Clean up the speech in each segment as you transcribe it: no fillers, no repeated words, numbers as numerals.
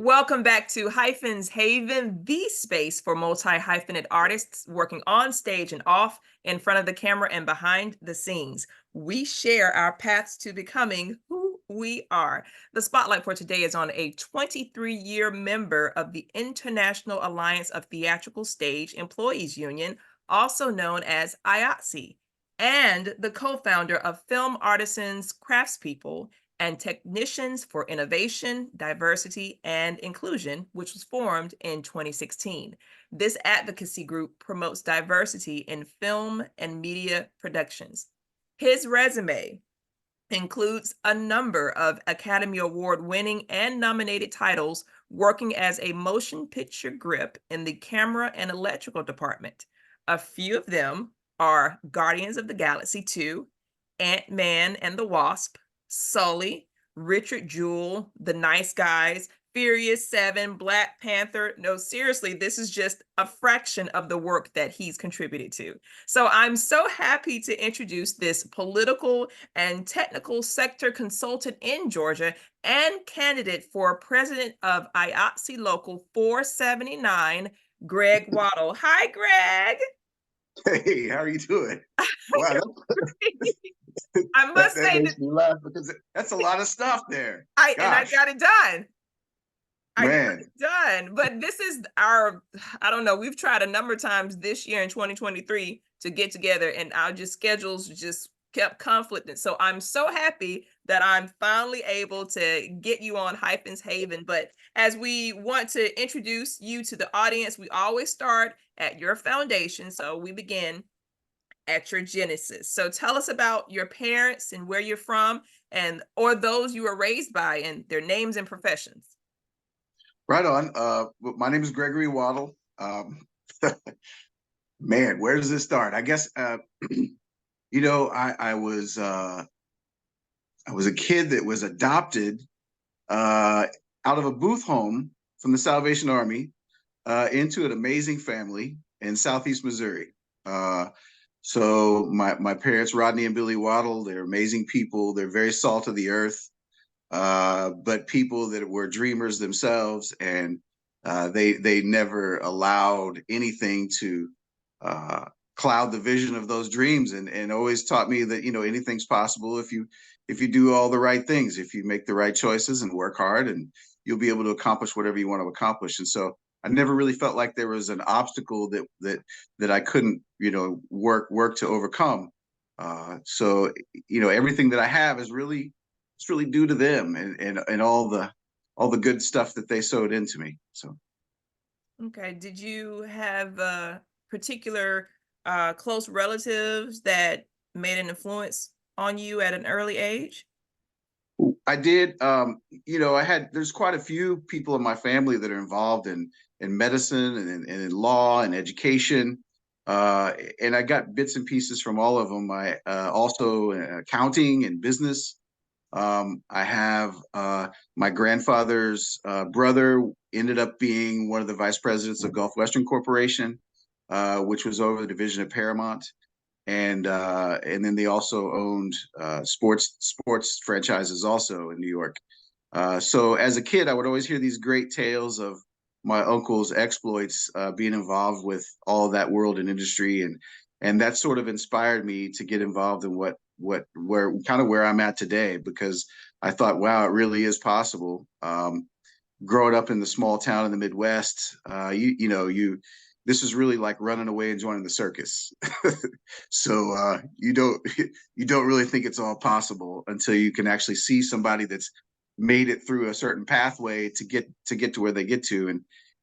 Welcome back to Hyphens Haven, the space for multi-hyphenate artists working on stage and off, in front of the camera and behind the scenes. We share our paths to becoming who we are. The spotlight for today is on a 23-year member of the International Alliance of Theatrical Stage Employees Union, also known as IATSE, and the co-founder of Film Artisans Craftspeople and Technicians for Innovation, Diversity, and Inclusion, which was formed in 2016. This advocacy group promotes diversity in film and media productions. His resume includes a number of Academy Award winning and nominated titles, working as a motion picture grip in the camera and electrical department. A few of them are Guardians of the Galaxy 2, Ant-Man and the Wasp, Sully, Richard Jewell, The Nice Guys, Furious 7, Black Panther. No, seriously, this is just a fraction of the work that he's contributed to. So I'm so happy to introduce this political and technical sector consultant in Georgia and candidate for president of IATSE Local 479, Greg Waddle. Hi, Greg. Hey, how are you doing? Wow, I must that say makes that me laugh because that's a lot of stuff there. I Gosh, got it done. I got man. it done. But this is our, I don't know, we've tried a number of times this year in 2023 to get together, and our schedules just kept conflicting. So I'm so happy that I'm finally able to get you on Hyphens Haven. But as we want to introduce you to the audience, we always start at your foundation. So we begin at your genesis. So tell us about your parents and where you're from, and or those you were raised by, and their names and professions. Right on. My name is Gregory Waddle. Man, where does this start? I guess I was a kid that was adopted out of a booth home from the Salvation Army into an amazing family in Southeast Missouri. So my parents, Rodney and Billy Waddle, they're amazing people. They're very salt of the earth, but people that were dreamers themselves, and they never allowed anything to cloud the vision of those dreams, and always taught me that anything's possible if you do all the right things, if you make the right choices and work hard, and you'll be able to accomplish whatever you want to accomplish. And so I never really felt like there was an obstacle that I couldn't work to overcome. So everything that I have is really it's really due to them, and all the good stuff that they sewed into me. So Okay. Did you have particular close relatives that made an influence on you at an early age? I did. There's quite a few people in my family that are involved in medicine and in law and education. And I got bits and pieces from all of them. I also accounting and business. I have my grandfather's brother ended up being one of the vice presidents of Gulf Western Corporation, which was over the division of Paramount. And then they also owned sports franchises also in New York. So as a kid, I would always hear these great tales of my uncle's exploits, being involved with all of that world and industry, and that sort of inspired me to get involved in where I'm at today, because I thought, wow, it really is possible. Growing up in the small town in the Midwest, this is really like running away and joining the circus. So you don't really think it's all possible until you can actually see somebody that's made it through a certain pathway to get to where they get to. And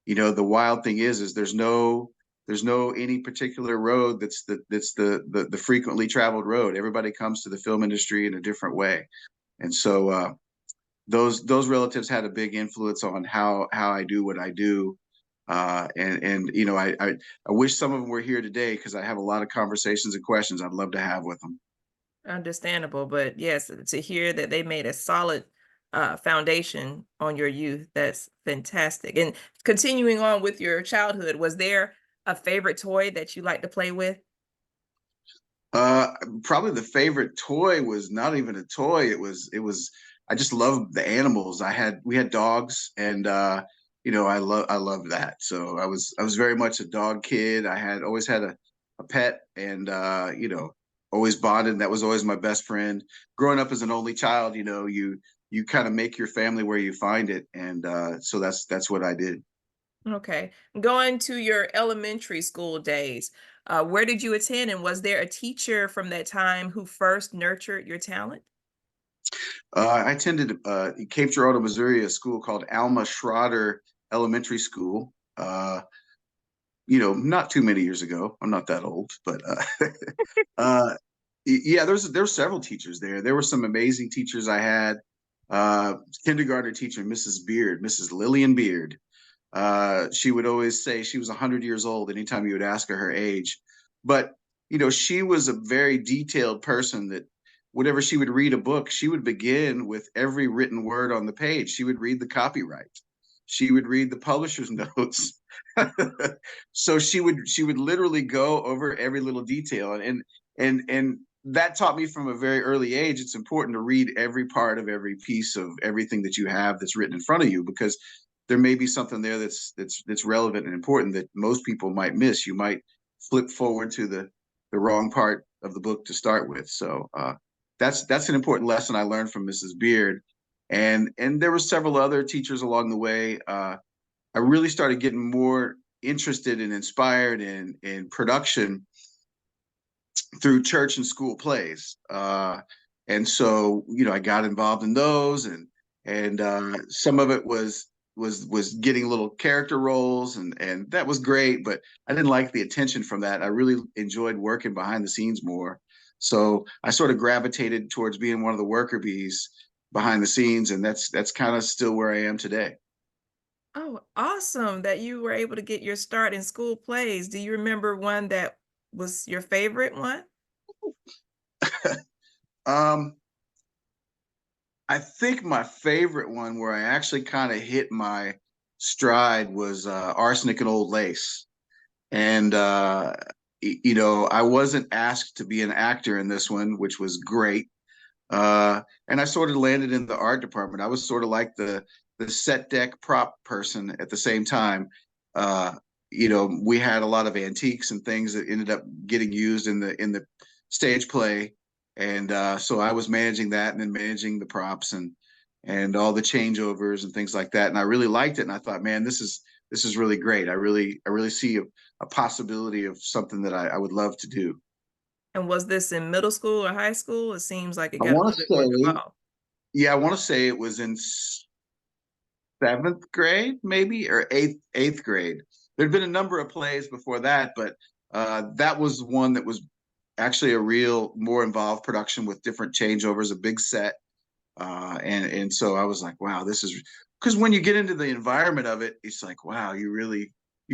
the wild thing is there's no any particular road that's the frequently traveled road. Everybody comes to the film industry in a different way. And so those relatives had a big influence on how I do what I do. I wish some of them were here today, because I have a lot of conversations and questions I'd love to have with them. Understandable, but yes, to hear that they made a solid foundation on your youth, that's fantastic. And continuing on with your childhood, was there a favorite toy that you like to play with? Probably the favorite toy was not even a toy. It was I just love the animals. We had dogs, and I love that. So I was very much a dog kid. I had always had a pet, and always bonded. That was always my best friend. Growing up as an only child, you kind of make your family where you find it, and so that's what I did. Okay. Going to your elementary school days, where did you attend, and was there a teacher from that time who first nurtured your talent? I attended Cape Girardeau, Missouri, a school called Alma Schroeder Elementary School. Not too many years ago. I'm not that old, but uh, yeah, there's several teachers there. There were some amazing teachers I had. Kindergarten teacher, Mrs. Beard, Mrs. Lillian Beard. She would always say she was 100 years old anytime you would ask her age. But, she was a very detailed person that whenever she would read a book, she would begin with every written word on the page. She would read the copyright. She would read the publisher's notes. So she would literally go over every little detail. And that taught me from a very early age it's important to read every part of every piece of everything that you have that's written in front of you, because there may be something there that's relevant and important that most people might miss. You might flip forward to the wrong part of the book to start with. So that's an important lesson I learned from Mrs. Beard, and there were several other teachers along the way. I really started getting more interested and inspired in production through church and school plays. And so, I got involved in those, and some of it was getting little character roles, and that was great, but I didn't like the attention from that. I really enjoyed working behind the scenes more. So I sort of gravitated towards being one of the worker bees behind the scenes, and that's kind of still where I am today. Oh, awesome that you were able to get your start in school plays. Do you remember one that was your favorite one? Um, I think my favorite one where I actually kind of hit my stride was Arsenic and Old Lace. And I wasn't asked to be an actor in this one, which was great. And I sort of landed in the art department. I was sort of like the set deck prop person at the same time. Uh, we had a lot of antiques and things that ended up getting used in the stage play, and so I was managing that and then managing the props and all the changeovers and things like that. And I really liked it. And I thought, man, this is really great. I really see a possibility of something that I would love to do. And was this in middle school or high school? It seems like it I got a want little to bit more say, involved. yeah, I want to say it was in seventh grade, maybe, or eighth grade. There'd been a number of plays before that, but that was one that was actually a real more involved production with different changeovers, a big set, and so I was like, wow, this is because when you get into the environment of it, it's like, wow, you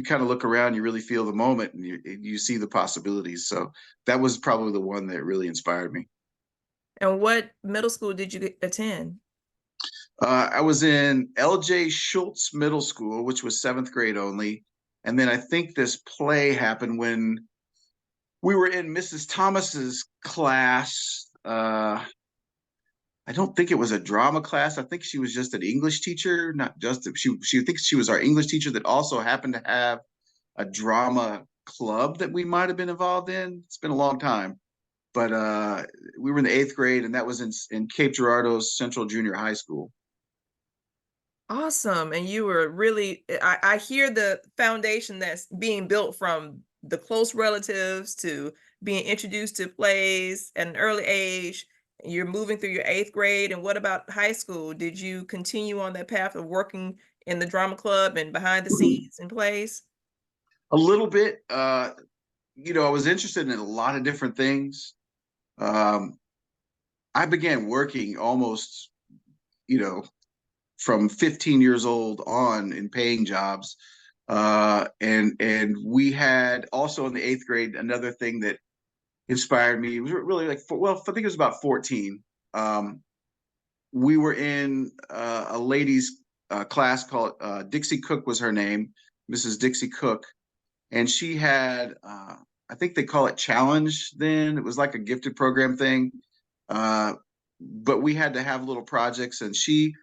kind of look around, you really feel the moment, and you see the possibilities. So that was probably the one that really inspired me. And what middle school did you attend? I was in L.J. Schultz Middle School, which was seventh grade only. And then I think this play happened when we were in Mrs. Thomas's class. I don't think it was a drama class. I think she was just an English teacher, not just she thinks she was our English teacher that also happened to have a drama club that we might have been involved in. It's been a long time, but we were in the eighth grade, and that was in Cape Girardeau's Central Junior High School. Awesome. And you were really, I hear the foundation that's being built from the close relatives to being introduced to plays at an early age. You're moving through your eighth grade. And what about high school? Did you continue on that path of working in the drama club and behind the scenes in plays? A little bit. I was interested in a lot of different things. Um, I began working almost, you know, from 15 years old on in paying jobs. And we had also in the eighth grade another thing that inspired me. It was really like, well, I think it was about 14. Um, we were in a ladies' class called Dixie Cook was her name, Mrs. Dixie Cook, and she had I think they call it challenge then. It was like a gifted program thing. Uh, but we had to have little projects, and she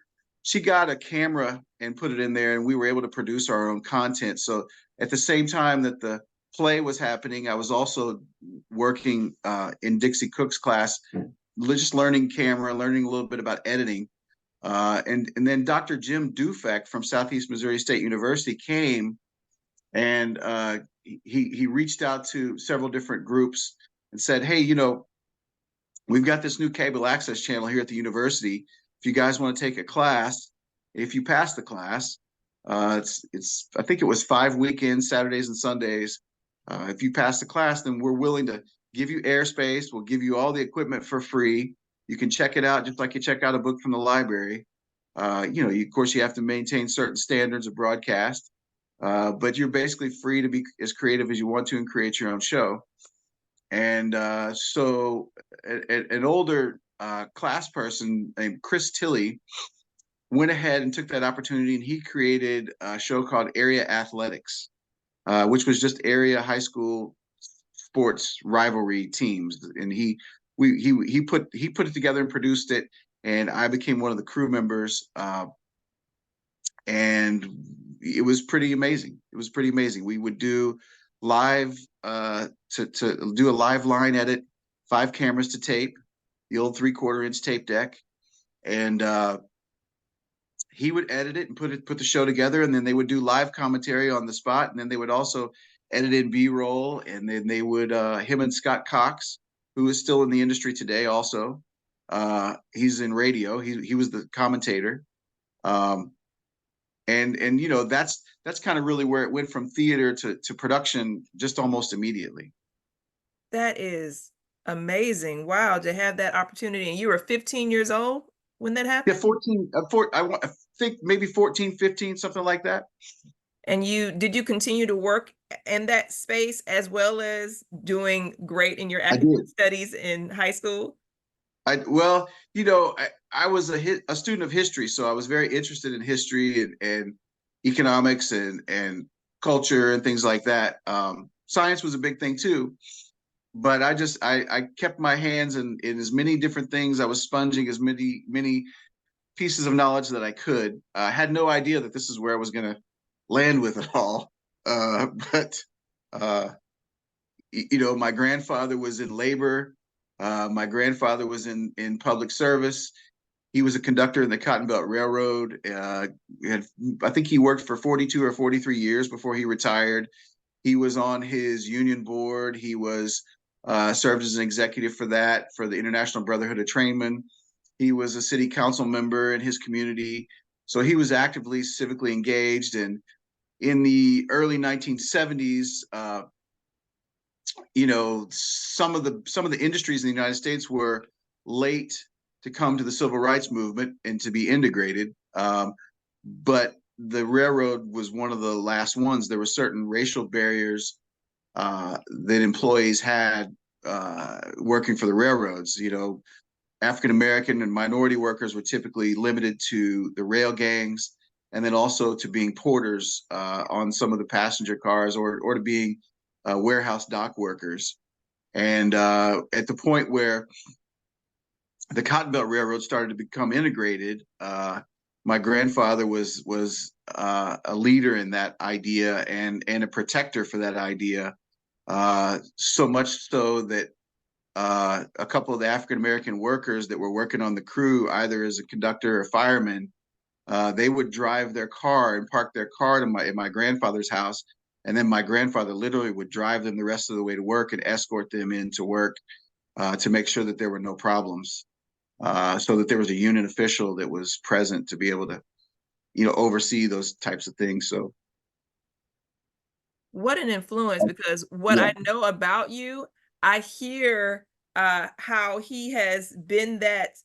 got a camera and put it in there, and we were able to produce our own content. So at the same time that the play was happening, I was also working in Dixie Cook's class, just learning camera, learning a little bit about editing. And then Dr. Jim Dufek from Southeast Missouri State University came, and he reached out to several different groups and said, "Hey, we've got this new cable access channel here at the university. If you guys want to take a class, if you pass the class, it's I think it was 5 weekends, Saturdays and Sundays. If you pass the class, then we're willing to give you airspace. We'll give you all the equipment for free. You can check it out just like you check out a book from the library. Of course, you have to maintain certain standards of broadcast, but you're basically free to be as creative as you want to and create your own show." And so an older class person named Chris Tilley went ahead and took that opportunity, and he created a show called Area Athletics, which was just area high school sports rivalry teams. And he put it together and produced it, and I became one of the crew members. And it was pretty amazing. It was pretty amazing. We would do live to do a live line edit, 5 cameras to tape, the old 3/4-inch tape deck, and he would edit it and put the show together, and then they would do live commentary on the spot, and then they would also edit in B-roll, and then they would him and Scott Cox, who is still in the industry today, also he's in radio. He was the commentator. And that's kind of really where it went from theater to production just almost immediately. That is amazing. Wow, to have that opportunity. And you were 15 years old when that Yeah, happened? 14, I think maybe 14, 15, something like that. And did you continue to work in that space as well as doing great in your I academic did. studies in high school? Well, I was a student of history, so I was very interested in history and economics and culture and things like that. Science was a big thing too, but I kept my hands in as many different things. I was sponging as many pieces of knowledge that I could. I had no idea that this is where I was going to land with it all. But uh, my grandfather was in labor. My grandfather was in public service. He was a conductor in the Cotton Belt Railroad. I think he worked for 42 or 43 years before he retired. He was on his union board. He was served as an executive for the International Brotherhood of Trainmen. He was a city council member in his community. So he was actively civically engaged. And in the early 1970s, some of the industries in the United States were late to come to the civil rights movement and to be integrated. But the railroad was one of the last ones. There were certain racial barriers that employees had working for the railroads. African American and minority workers were typically limited to the rail gangs, and then also to being porters on some of the passenger cars, or to being warehouse dock workers. And at the point where the Cotton Belt Railroad started to become integrated, my grandfather was a leader in that idea and a protector for that idea. So much so that a couple of the African American workers that were working on the crew, either as a conductor or fireman, they would drive their car and park their car in my grandfather's house, and then my grandfather literally would drive them the rest of the way to work and escort them into work to make sure that there were no problems, so that there was a union official that was present to be able to, oversee those types of things. So What an influence, because what yeah, I know about you, I hear how he has been that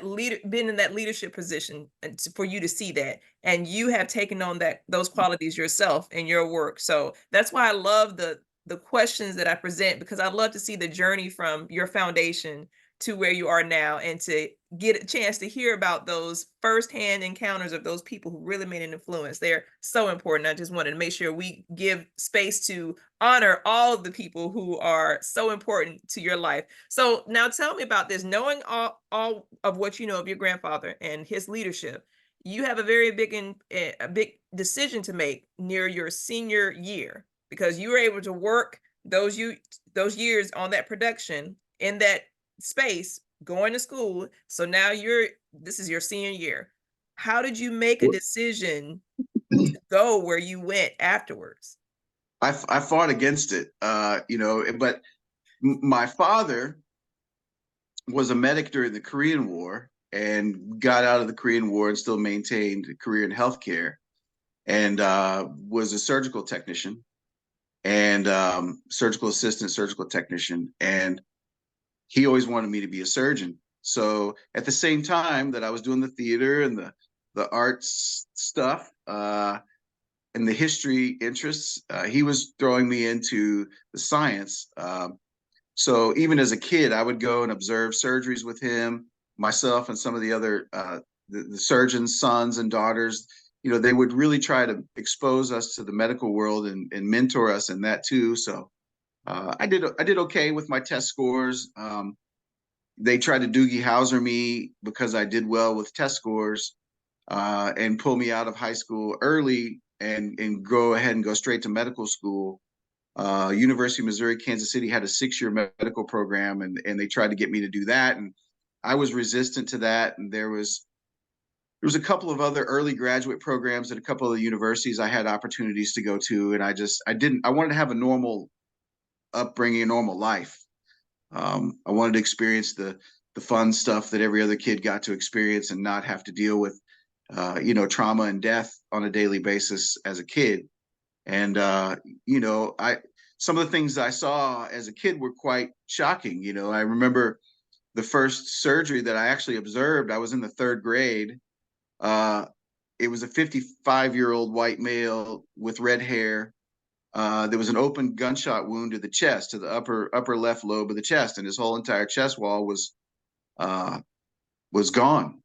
leader, been in that leadership position, and for you to see that, and you have taken on those qualities yourself in your work. So that's why I love the questions that I present, because I love to see the journey from your foundation to where you are now, and to get a chance to hear about those firsthand encounters of those people who really made an influence. They're so important. I just wanted to make sure we give space to honor all of the people who are so important to your life. So now tell me about this. Knowing all of what you know of your grandfather and his leadership, you have a very a big decision to make near your senior year because you were able to work those years on that production in that space going to school. So now this is your senior year. How did you make a decision to go where you went afterwards? I fought against it, but my father was a medic during the Korean War and got out of the Korean War and still maintained a career in healthcare, and was a surgical technician and surgical assistant, surgical technician. And he always wanted me to be a surgeon. So at the same time that I was doing the theater and the arts stuff and the history interests, he was throwing me into the science. So even as a kid, I would go and observe surgeries with him, myself, and some of the other the surgeons' sons and daughters. They would really try to expose us to the medical world and mentor us in that too. So I did okay with my test scores. They tried to Doogie Howser me because I did well with test scores, and pull me out of high school early and go ahead and go straight to medical school. University of Missouri, Kansas City had a 6-year medical program, and they tried to get me to do that. And I was resistant to that. And there was a couple of other early graduate programs at a couple of the universities I had opportunities to go to. And I wanted to have a normal upbringing, a normal life. I wanted to experience the fun stuff that every other kid got to experience and not have to deal with, trauma and death on a daily basis as a kid. And I some of the things I saw as a kid were quite shocking. I remember the first surgery that I actually observed. I was in the third grade. Uh, it was a 55-year-old white male with red hair. There was an open gunshot wound to the chest, to the upper left lobe of the chest, and his whole entire chest wall uh, was gone,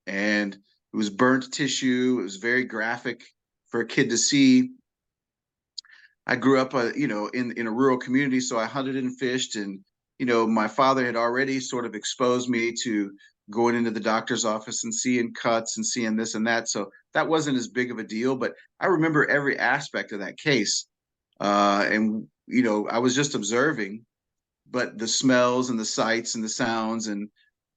and it was burnt tissue. It was very graphic for a kid to see. I grew up, in a rural community, so I hunted and fished, and my father had already sort of exposed me to going into the doctor's office and seeing cuts and seeing this and that. So that wasn't as big of a deal, but I remember every aspect of that case, and I was just observing, but the smells and the sights and the sounds, and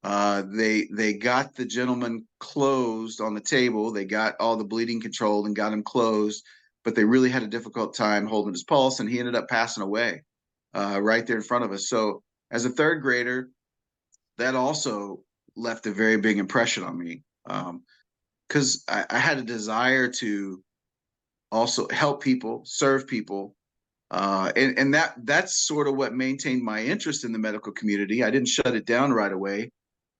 they got the gentleman closed on the table. They got all the bleeding controlled and got him closed, but they really had a difficult time holding his pulse, and he ended up passing away right there in front of us. So as a third grader, that also left a very big impression on me, because I had a desire to also help people, serve people, and that's sort of what maintained my interest in the medical community. I didn't shut it down right away.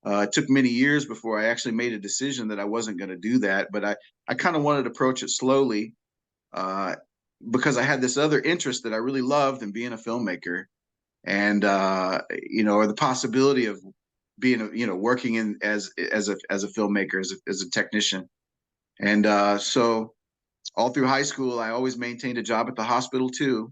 It took many years before I actually made a decision that I wasn't going to do that, but I kind of wanted to approach it slowly, uh, because I had this other interest that I really loved in being a filmmaker, and or the possibility of being working in as a filmmaker, as a technician. And so all through high school, I always maintained a job at the hospital too.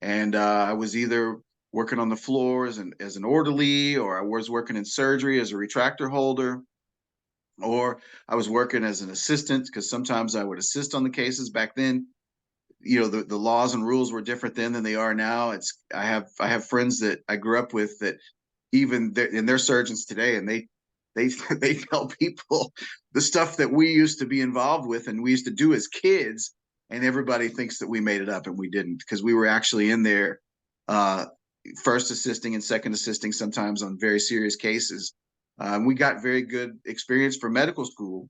And I was either working on the floor as an orderly, or I was working in surgery as a retractor holder, or I was working as an assistant, because sometimes I would assist on the cases. Back then, the laws and rules were different then than they are now. I have friends that I grew up with that even they're surgeons today, and they they tell people the stuff that we used to be involved with and we used to do as kids, and everybody thinks that we made it up, and we didn't, because we were actually in there, uh, first assisting and second assisting sometimes on very serious cases. We got very good experience for medical school,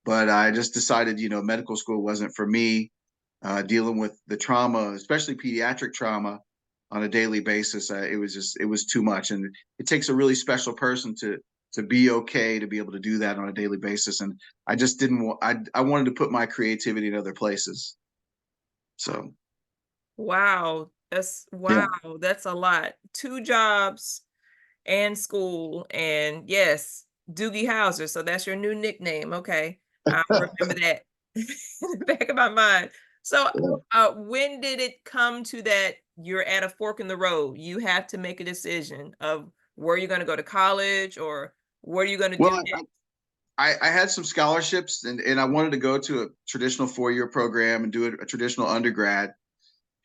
but I just decided, medical school wasn't for me. Dealing with the trauma, especially pediatric trauma, on a daily basis, it was too much, and it takes a really special person to be okay to be able to do that on a daily basis. And I just didn't want. I wanted to put my creativity in other places. So Wow, yeah, that's a lot. 2 jobs and school, and yes, Doogie Howser. So that's your new nickname. Okay. I'll remember that in the back of my mind. So Yeah. when did it come to that you're at a fork in the road? You have to make a decision of where you're going to go to college or what are you going to do Well, next? I had some scholarships and I wanted to go to a traditional 4-year program and do a traditional undergrad.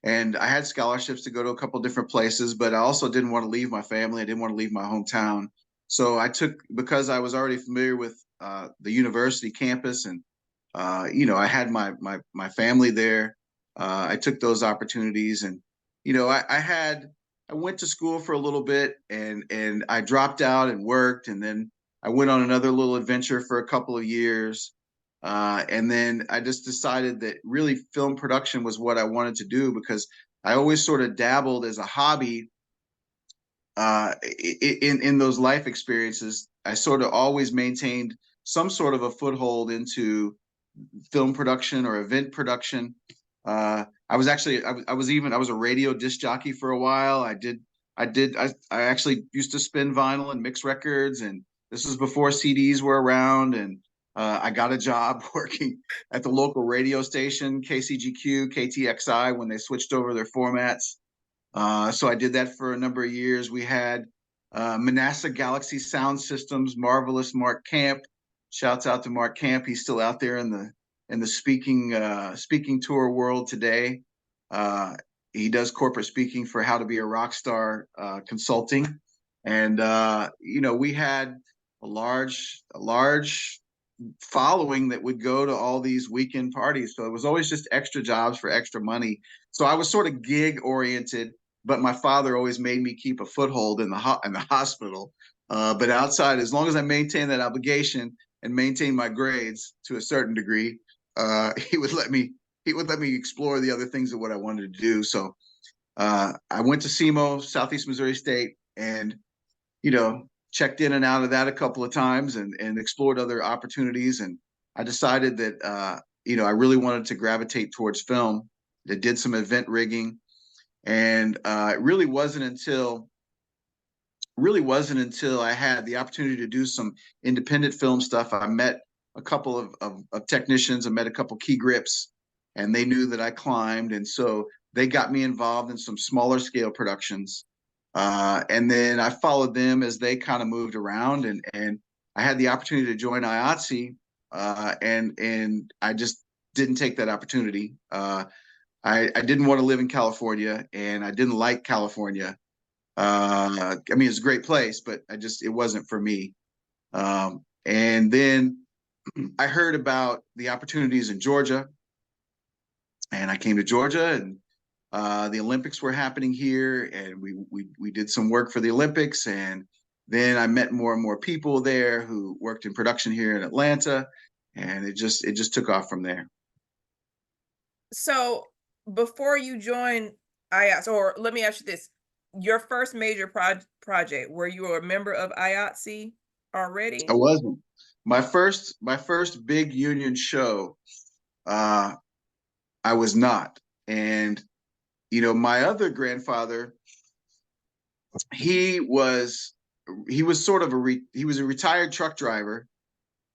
And I had scholarships to go to a couple different places, but I also didn't want to leave my family. I didn't want to leave my hometown. So I took, because I was already familiar with the university campus and, I had my family there. I took those opportunities and, I went to school for a little bit and I dropped out and worked. And then I went on another little adventure for a couple of years. And then I just decided that really film production was what I wanted to do because I always sort of dabbled as a hobby in those life experiences. I sort of always maintained some sort of a foothold into film production or event production. I was actually I was a radio disc jockey for a while. I actually used to spin vinyl and mix records, and this was before CDs were around. And I got a job working at the local radio station, KCGQ, KTXI, when they switched over their formats. So I did that for a number of years. We had Manasseh Galaxy Sound Systems, marvelous Mark Camp. Shouts out to Mark Camp. He's still out there in the speaking tour world today. He does corporate speaking for How to Be a Rock Star Consulting, and we had a large following that would go to all these weekend parties. So it was always just extra jobs for extra money. So I was sort of gig oriented, but my father always made me keep a foothold in the hospital. But outside, as long as I maintained that obligation and maintained my grades to a certain degree, he would let me explore the other things of what I wanted to do. So I went to SEMO, Southeast Missouri State, and checked in and out of that a couple of times and explored other opportunities. And I decided that I really wanted to gravitate towards film. I did some event rigging, and it really wasn't until I had the opportunity to do some independent film stuff. I met a couple of technicians. I met a couple key grips, and they knew that I climbed, and so they got me involved in some smaller scale productions. And then I followed them as they kind of moved around, and I had the opportunity to join IATSE, and I just didn't take that opportunity. I didn't want to live in California, and I didn't like California. I mean, it's a great place, but it wasn't for me. And then I heard about the opportunities in Georgia, and I came to Georgia, and the Olympics were happening here, and we did some work for the Olympics, and then I met more and more people there who worked in production here in Atlanta, and it just took off from there. So before you joined IATS, or let me ask you this, your first major project, were you a member of IATSE I already? wasn't. My first big union show, uh, I was not, and my other grandfather, he was he was sort of he was a retired truck driver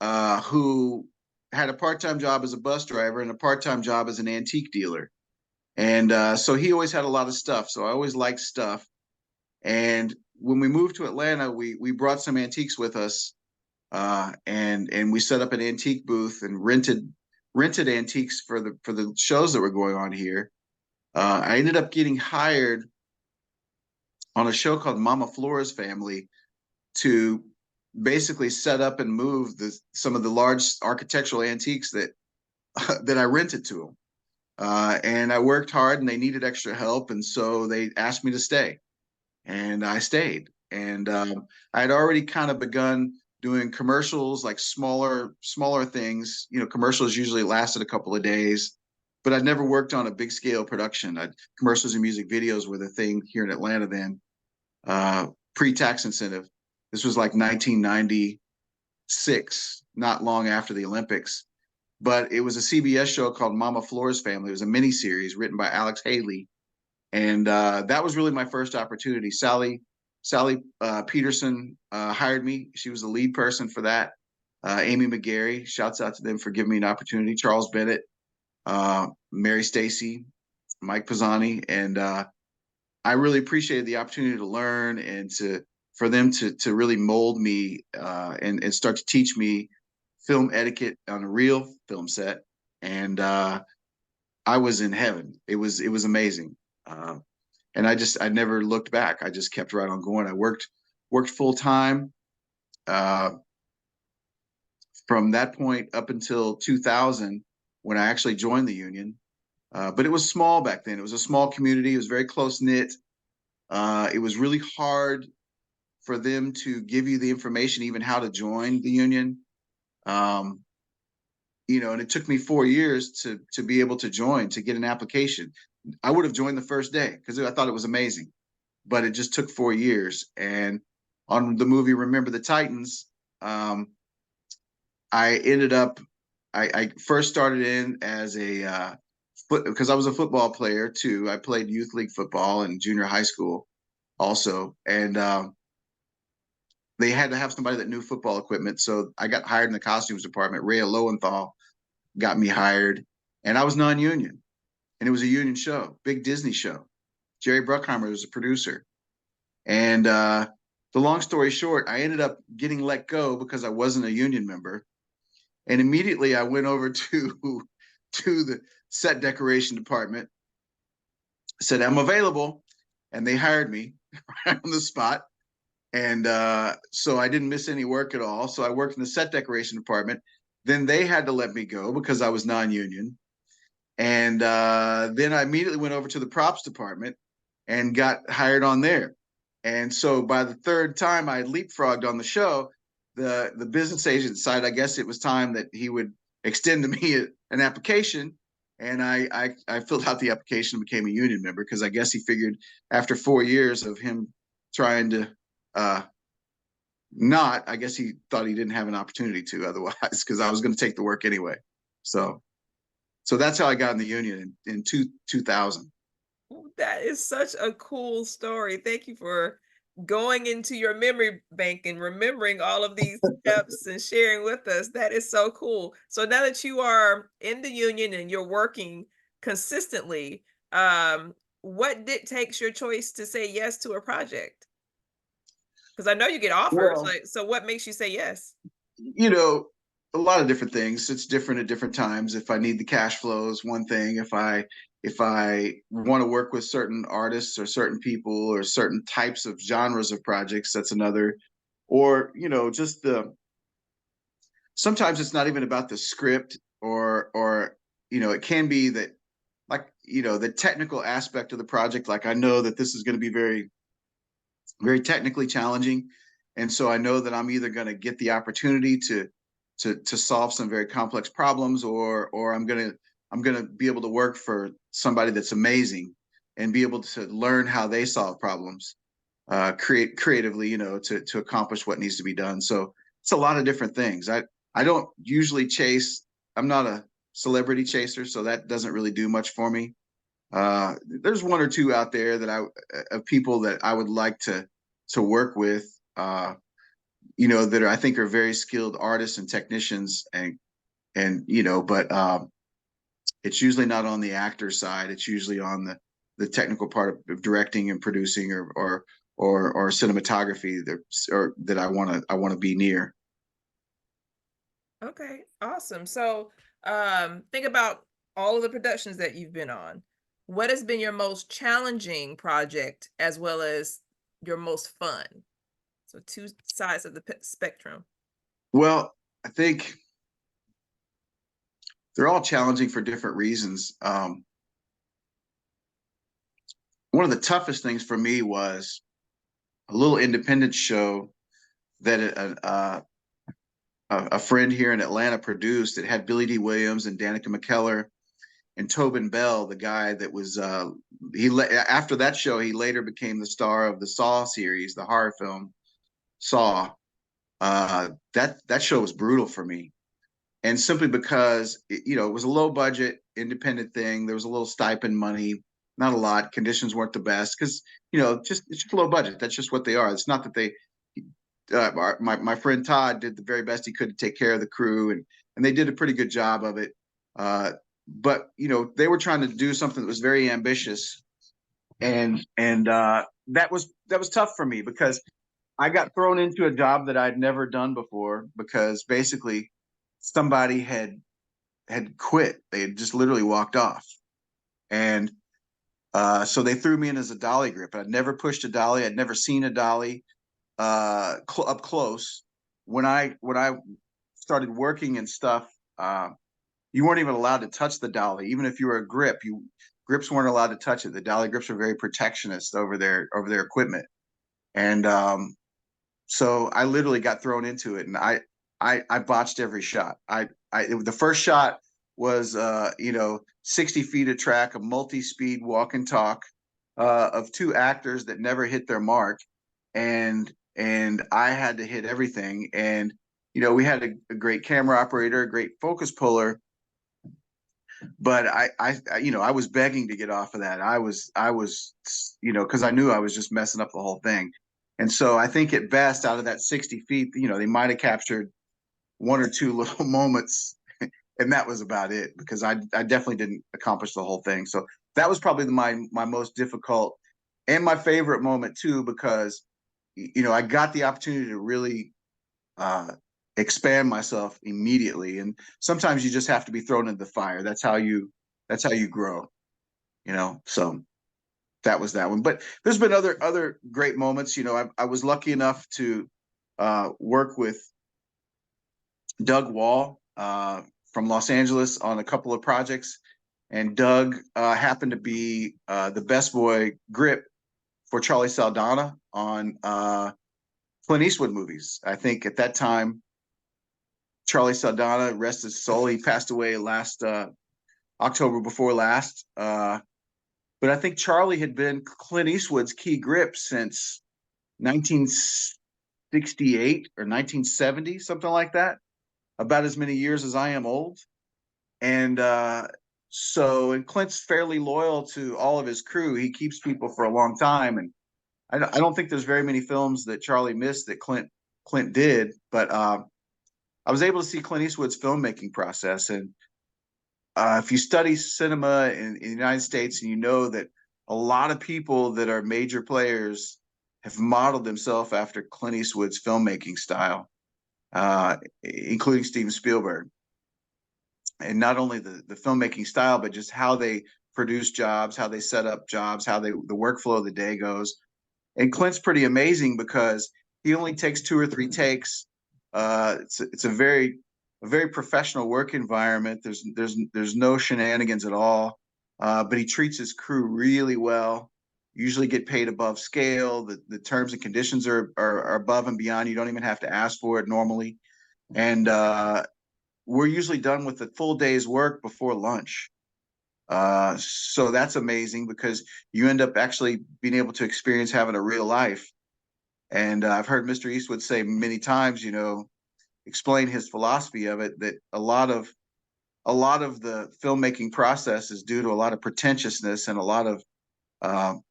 who had a part-time job as a bus driver and a part-time job as an antique dealer. And so he always had a lot of stuff. So I always liked stuff. And when we moved to Atlanta, we brought some antiques with us, and we set up an antique booth and rented antiques for the shows that were going on here. I ended up getting hired on a show called Mama Flora's Family to basically set up and move some of the large architectural antiques that I rented to them. And I worked hard, and they needed extra help, and so they asked me to stay, and I stayed. And I had already kind of begun doing commercials, like smaller things. Commercials usually lasted a couple of days, but I'd never worked on a big scale production. Commercials and music videos were the thing here in Atlanta then, pre-tax incentive. This was like 1996, not long after the Olympics. But it was a CBS show called Mama Flora's Family. It was a miniseries written by Alex Haley, and that was really my first opportunity. Sally Sally Peterson hired me. She was the lead person for that. Amy McGarry, shouts out to them for giving me an opportunity. Charles Bennett, Mary Stacy, Mike Pisani, and I really appreciated the opportunity to learn and for them to really mold me and start to teach me film etiquette on a real film set. And I was in heaven. It was amazing. And I never looked back. I just kept right on going. I worked full time from that point up until 2000 when I actually joined the union. But it was small back then. It was a small community. It was very close knit. It was really hard for them to give you the information, even how to join the union. Um, and it took me 4 years to be able to join, to get an application. I would have joined the first day because I thought it was amazing, but it just took 4 years. And on the movie Remember the Titans, I ended up. I first started in as a because I was a football player too. I played youth league football in junior high school also, and they had to have somebody that knew football equipment. So I got hired in the costumes department. Rhea Lowenthal got me hired, and I was non-union, and it was a union show, big Disney show. Jerry Bruckheimer was a producer, and the long story short, I ended up getting let go because I wasn't a union member, and immediately I went over to the set decoration department, said I'm available, and they hired me right on the spot. And so I didn't miss any work at all. So I worked in the set decoration department. Then they had to let me go because I was non-union. And then I immediately went over to the props department and got hired on there. And so by the third time I leapfrogged on the show, the business agent decided, I guess it was time that he would extend to me an application. And I filled out the application and became a union member because I guess he figured after 4 years of him trying to uh, not, I guess he thought he didn't have an opportunity to otherwise because I was going to take the work anyway. So that's how I got in the union in 2000. That is such a cool story. Thank you for going into your memory bank and remembering all of these steps and sharing with us. That is so cool. So now that you are in the union and you're working consistently, what dictates your choice to say yes to a project? Because I know you get offers, Well, like, so what makes you say yes? you know, a lot of different things. It's different at different times. If I need the cash flows, one thing. If I want to work with certain artists or certain people or certain types of genres of projects, that's another. Or, just the sometimes it's not even about the script or it can be that like, the technical aspect of the project. Like I know that this is going to be very, very technically challenging. And so I know that I'm either going to get the opportunity to solve some very complex problems, or I'm gonna be able to work for somebody that's amazing and be able to learn how they solve problems, creatively, to accomplish what needs to be done. So it's a lot of different things. I don't usually chase. I'm not a celebrity chaser, so that doesn't really do much for me. There's one or two out there that of people that I would like to work with, that I think are very skilled artists and technicians, and but it's usually not on the actor side. It's usually on the technical part of directing and producing, or cinematography that I want to be near. Okay, awesome. So, think about all of the productions that you've been on. What has been your most challenging project as well as your most fun? So, two sides of the spectrum. Well, I think they're all challenging for different reasons. One of the toughest things for me was a little independent show that a friend here in Atlanta produced. It had Billy D. Williams and Danica McKellar and Tobin Bell, the guy that was after that show he later became the star of the Saw series, the horror film Saw. That show was brutal for me, and simply because it was a low budget independent thing. There was a little stipend money, not a lot. Conditions weren't the best because just it's just low budget. That's just what they are. It's not that they. My friend Todd did the very best he could to take care of the crew, and they did a pretty good job of it. But they were trying to do something that was very ambitious, and that was tough for me because I got thrown into a job that I'd never done before because basically somebody had quit. They had just literally walked off, and so they threw me in as a dolly grip. I'd never pushed a dolly. I'd never seen a dolly up close. When I started working and stuff, you weren't even allowed to touch the dolly, even if you were a grip. Grips weren't allowed to touch it. The dolly grips were very protectionist over their equipment, and so I literally got thrown into it, and I botched every shot. The first shot was 60 feet of track, a multi-speed walk and talk of two actors that never hit their mark, and I had to hit everything. And we had a great camera operator, a great focus puller, but I was begging to get off of that. I was because I knew I was just messing up the whole thing. And so I think at best, out of that 60 feet, they might have captured one or two little moments, and that was about it because I definitely didn't accomplish the whole thing. So that was probably my most difficult and my favorite moment too, because I got the opportunity to really expand myself immediately. And sometimes you just have to be thrown into the fire. That's how you grow, So that was that one. But there's been other great moments. I was lucky enough to work with Doug Wall from Los Angeles on a couple of projects. And Doug happened to be the best boy grip for Charlie Saldana on Clint Eastwood movies. I think at that time, Charlie Saldana, rest his soul, he passed away last October before last. But I think Charlie had been Clint Eastwood's key grip since 1968 or 1970, something like that. About as many years as I am old. And and Clint's fairly loyal to all of his crew. He keeps people for a long time. And I don't think there's very many films that Charlie missed that Clint did. But I was able to see Clint Eastwood's filmmaking process. And if you study cinema in the United States, and you know that a lot of people that are major players have modeled themselves after Clint Eastwood's filmmaking style, including Steven Spielberg. And not only the filmmaking style, but just how they produce jobs, how they set up jobs, how the workflow of the day goes. And Clint's pretty amazing because he only takes 2 or 3 takes. It's a very professional work environment. There's no shenanigans at all. But he treats his crew really well. Usually get paid above scale. The terms and conditions are above and beyond. You don't even have to ask for it normally. And we're usually done with a full day's work before lunch. So that's amazing because you end up actually being able to experience having a real life. And I've heard Mr. Eastwood say many times, explain his philosophy of it, that a lot of the filmmaking process is due to a lot of pretentiousness and a lot of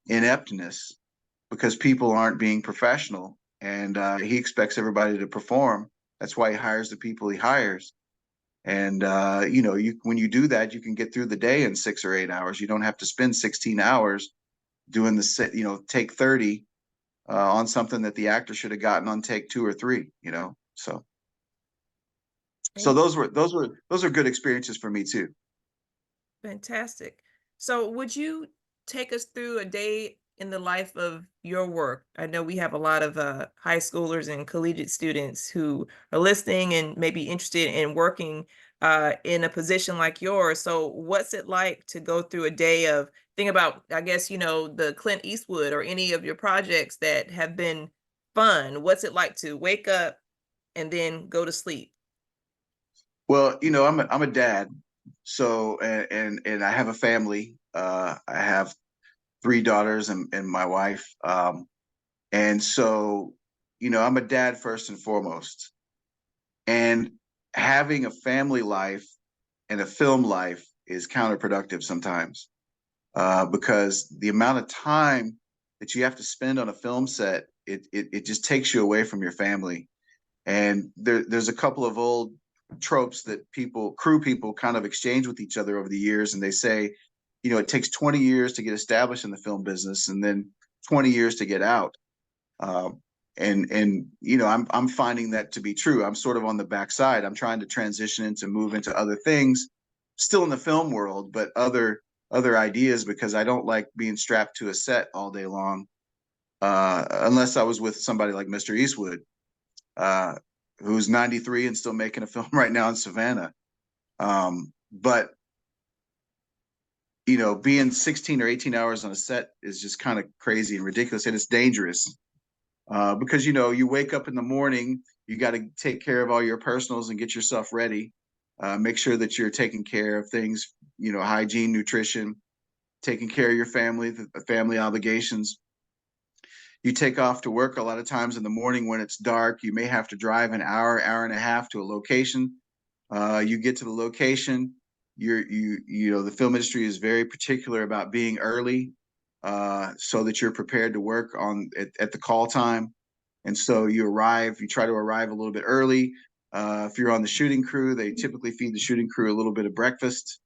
ineptness because people aren't being professional, and he expects everybody to perform. That's why he hires the people he hires. And when you do that, you can get through the day in 6 or 8 hours. You don't have to spend 16 hours doing take 30 on something that the actor should have gotten on take 2 or 3. So those are good experiences for me too. Fantastic. So would you take us through a day in the life of your work? I know we have a lot of high schoolers and collegiate students who are listening and maybe interested in working in a position like yours. So what's it like to go through a day of, think about, I guess, the Clint Eastwood or any of your projects that have been fun. What's it like to wake up and then go to sleep? Well, I'm a dad, so and I have a family. I have 3 daughters and my wife. And so, I'm a dad first and foremost. And having a family life and a film life is counterproductive sometimes. because the amount of time that you have to spend on a film set, it just takes you away from your family. And there's a couple of old tropes that crew people kind of exchange with each other over the years, and they say, it takes 20 years to get established in the film business, and then 20 years to get out. And I'm finding that to be true. I'm sort of on the backside. I'm trying to transition to move into other things, still in the film world, but other ideas, because I don't like being strapped to a set all day long, unless I was with somebody like Mr. Eastwood, uh, who's 93 and still making a film right now in Savannah. But being 16 or 18 hours on a set is just kind of crazy and ridiculous, and it's dangerous, because you wake up in the morning, you got to take care of all your personals and get yourself ready. Make sure that you're taking care of things, hygiene, nutrition, taking care of your family, the family obligations. You take off to work a lot of times in the morning when it's dark. You may have to drive an hour, hour and a half to a location. You get to the location. The film industry is very particular about being early, so that you're prepared to work at the call time. And so you try to arrive a little bit early. If you're on the shooting crew, they typically feed the shooting crew a little bit of breakfast.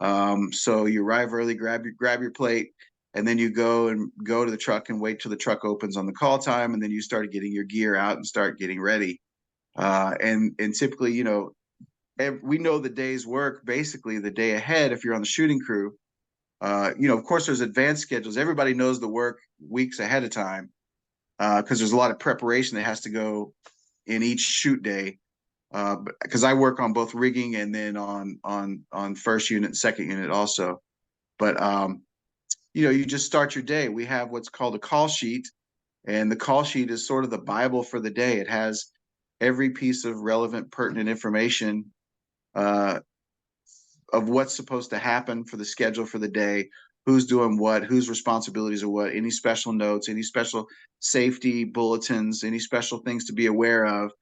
So you arrive early, grab your plate, and then you go to the truck and wait till the truck opens on the call time, and then you start getting your gear out and start getting ready. And typically, we know the day's work basically the day ahead if you're on the shooting crew. Of course, there's advanced schedules. Everybody knows the work weeks ahead of time, because there's a lot of preparation that has to go in each shoot day. Because I work on both rigging and then on first unit, second unit also. But you just start your day. We have what's called a call sheet, and the call sheet is sort of the Bible for the day. It has every piece of relevant, pertinent information of what's supposed to happen for the schedule for the day, who's doing what, whose responsibilities are what, any special notes, any special safety bulletins, any special things to be aware of.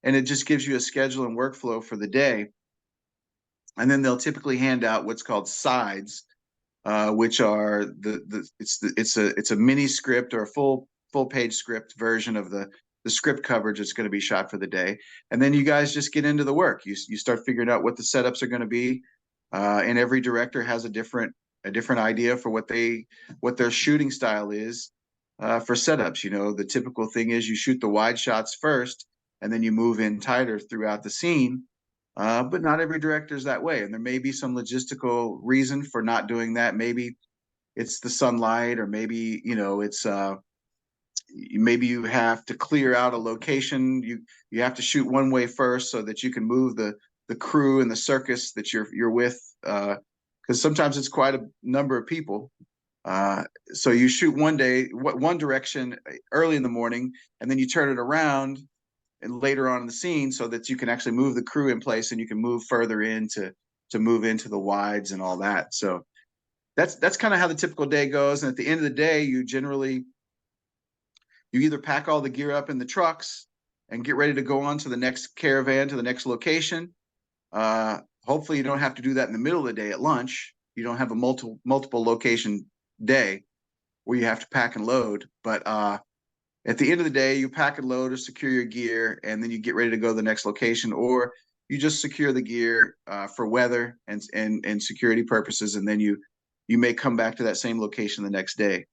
And it just gives you a schedule and workflow for the day. And then they'll typically hand out what's called sides, which are it's a mini script or a full page script version of the script coverage that's going to be shot for the day. And then you guys just get into the work. You start figuring out what the setups are going to be, and every director has a different idea for what their shooting style is, for setups. The typical thing is you shoot the wide shots first, and then you move in tighter throughout the scene. But not every director is that way. And there may be some logistical reason for not doing that. Maybe it's the sunlight, or maybe, it's maybe you have to clear out a location. You have to shoot one way first so that you can move the crew and the circus that you're with. Because sometimes it's quite a number of people. So you shoot one direction early in the morning, and then you turn it around and later on in the scene, so that you can actually move the crew in place, and you can move further in to move into the wides and all that. So that's kind of how the typical day goes. And at the end of the day, you either pack all the gear up in the trucks and get ready to go on to the next caravan, to the next location. Hopefully you don't have to do that in the middle of the day at lunch. You don't have a multiple location day where you have to pack and load. But at the end of the day, you pack and load or secure your gear, and then you get ready to go to the next location, or you just secure the gear for weather and security purposes, and then you may come back to that same location the next day.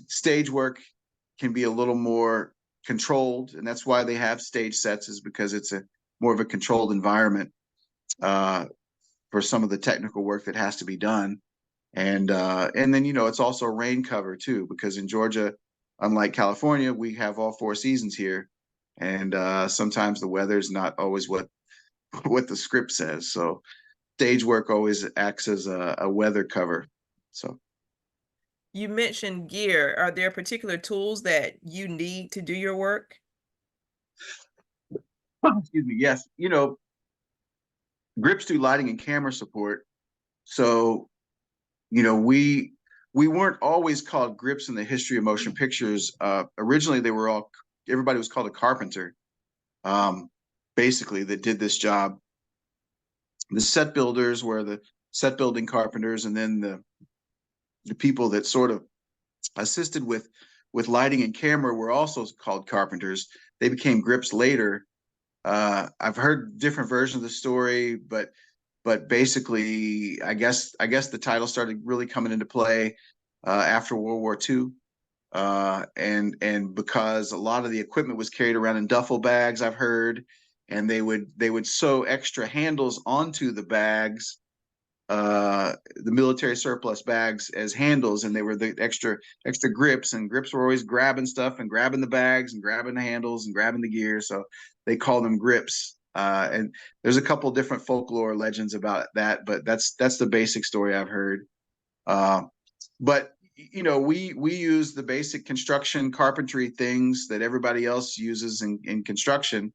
Stage work can be a little more controlled, and that's why they have stage sets, is because it's more of a controlled environment for some of the technical work that has to be done. And then it's also rain cover too, because in Georgia, unlike California, we have all 4 seasons here, and sometimes the weather's not always what the script says. So stage work always acts as a weather cover. So You mentioned gear. Are there particular tools that you need to do your work? excuse me. Yes, grips do lighting and camera support. So we weren't always called grips in the history of motion pictures. Originally, everybody was called a carpenter, basically, that did this job. The set builders were the set building carpenters, and then the people that sort of assisted with lighting and camera were also called carpenters. They became grips later. I've heard different versions of the story, but basically, I guess the title started really coming into play after World War II. And because a lot of the equipment was carried around in duffel bags, I've heard, and they would sew extra handles onto the bags, the military surplus bags as handles, and they were the extra grips, and grips were always grabbing stuff and grabbing the bags and grabbing the handles and grabbing the gear, so they call them grips. And there's a couple different folklore legends about that, but that's the basic story I've heard. But we use the basic construction carpentry things that everybody else uses in construction,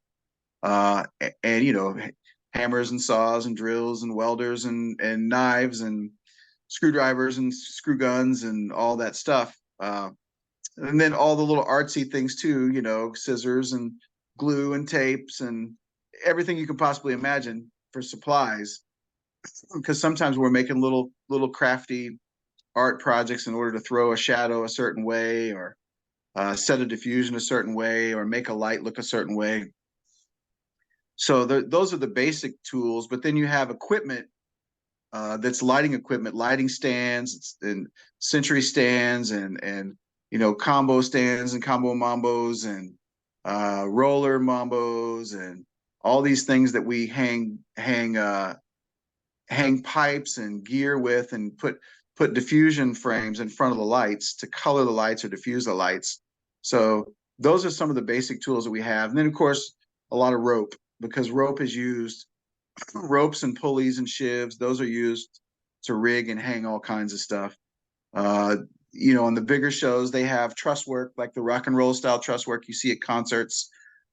and hammers and saws and drills and welders and knives and screwdrivers and screw guns and all that stuff. And then all the little artsy things too, scissors and glue and tapes and everything you can possibly imagine for supplies. Because sometimes we're making little crafty art projects in order to throw a shadow a certain way, or set a diffusion a certain way, or make a light look a certain way. So those are the basic tools, but then you have equipment that's lighting equipment, lighting stands and century stands, and combo stands and combo mambos and roller mambos and all these things that we hang pipes and gear with, and put diffusion frames in front of the lights to color the lights or diffuse the lights. So those are some of the basic tools that we have. And then of course a lot of rope, because rope is used, ropes and pulleys and shivs, those are used to rig and hang all kinds of stuff. On the bigger shows, they have truss work, like the rock and roll style truss work you see at concerts.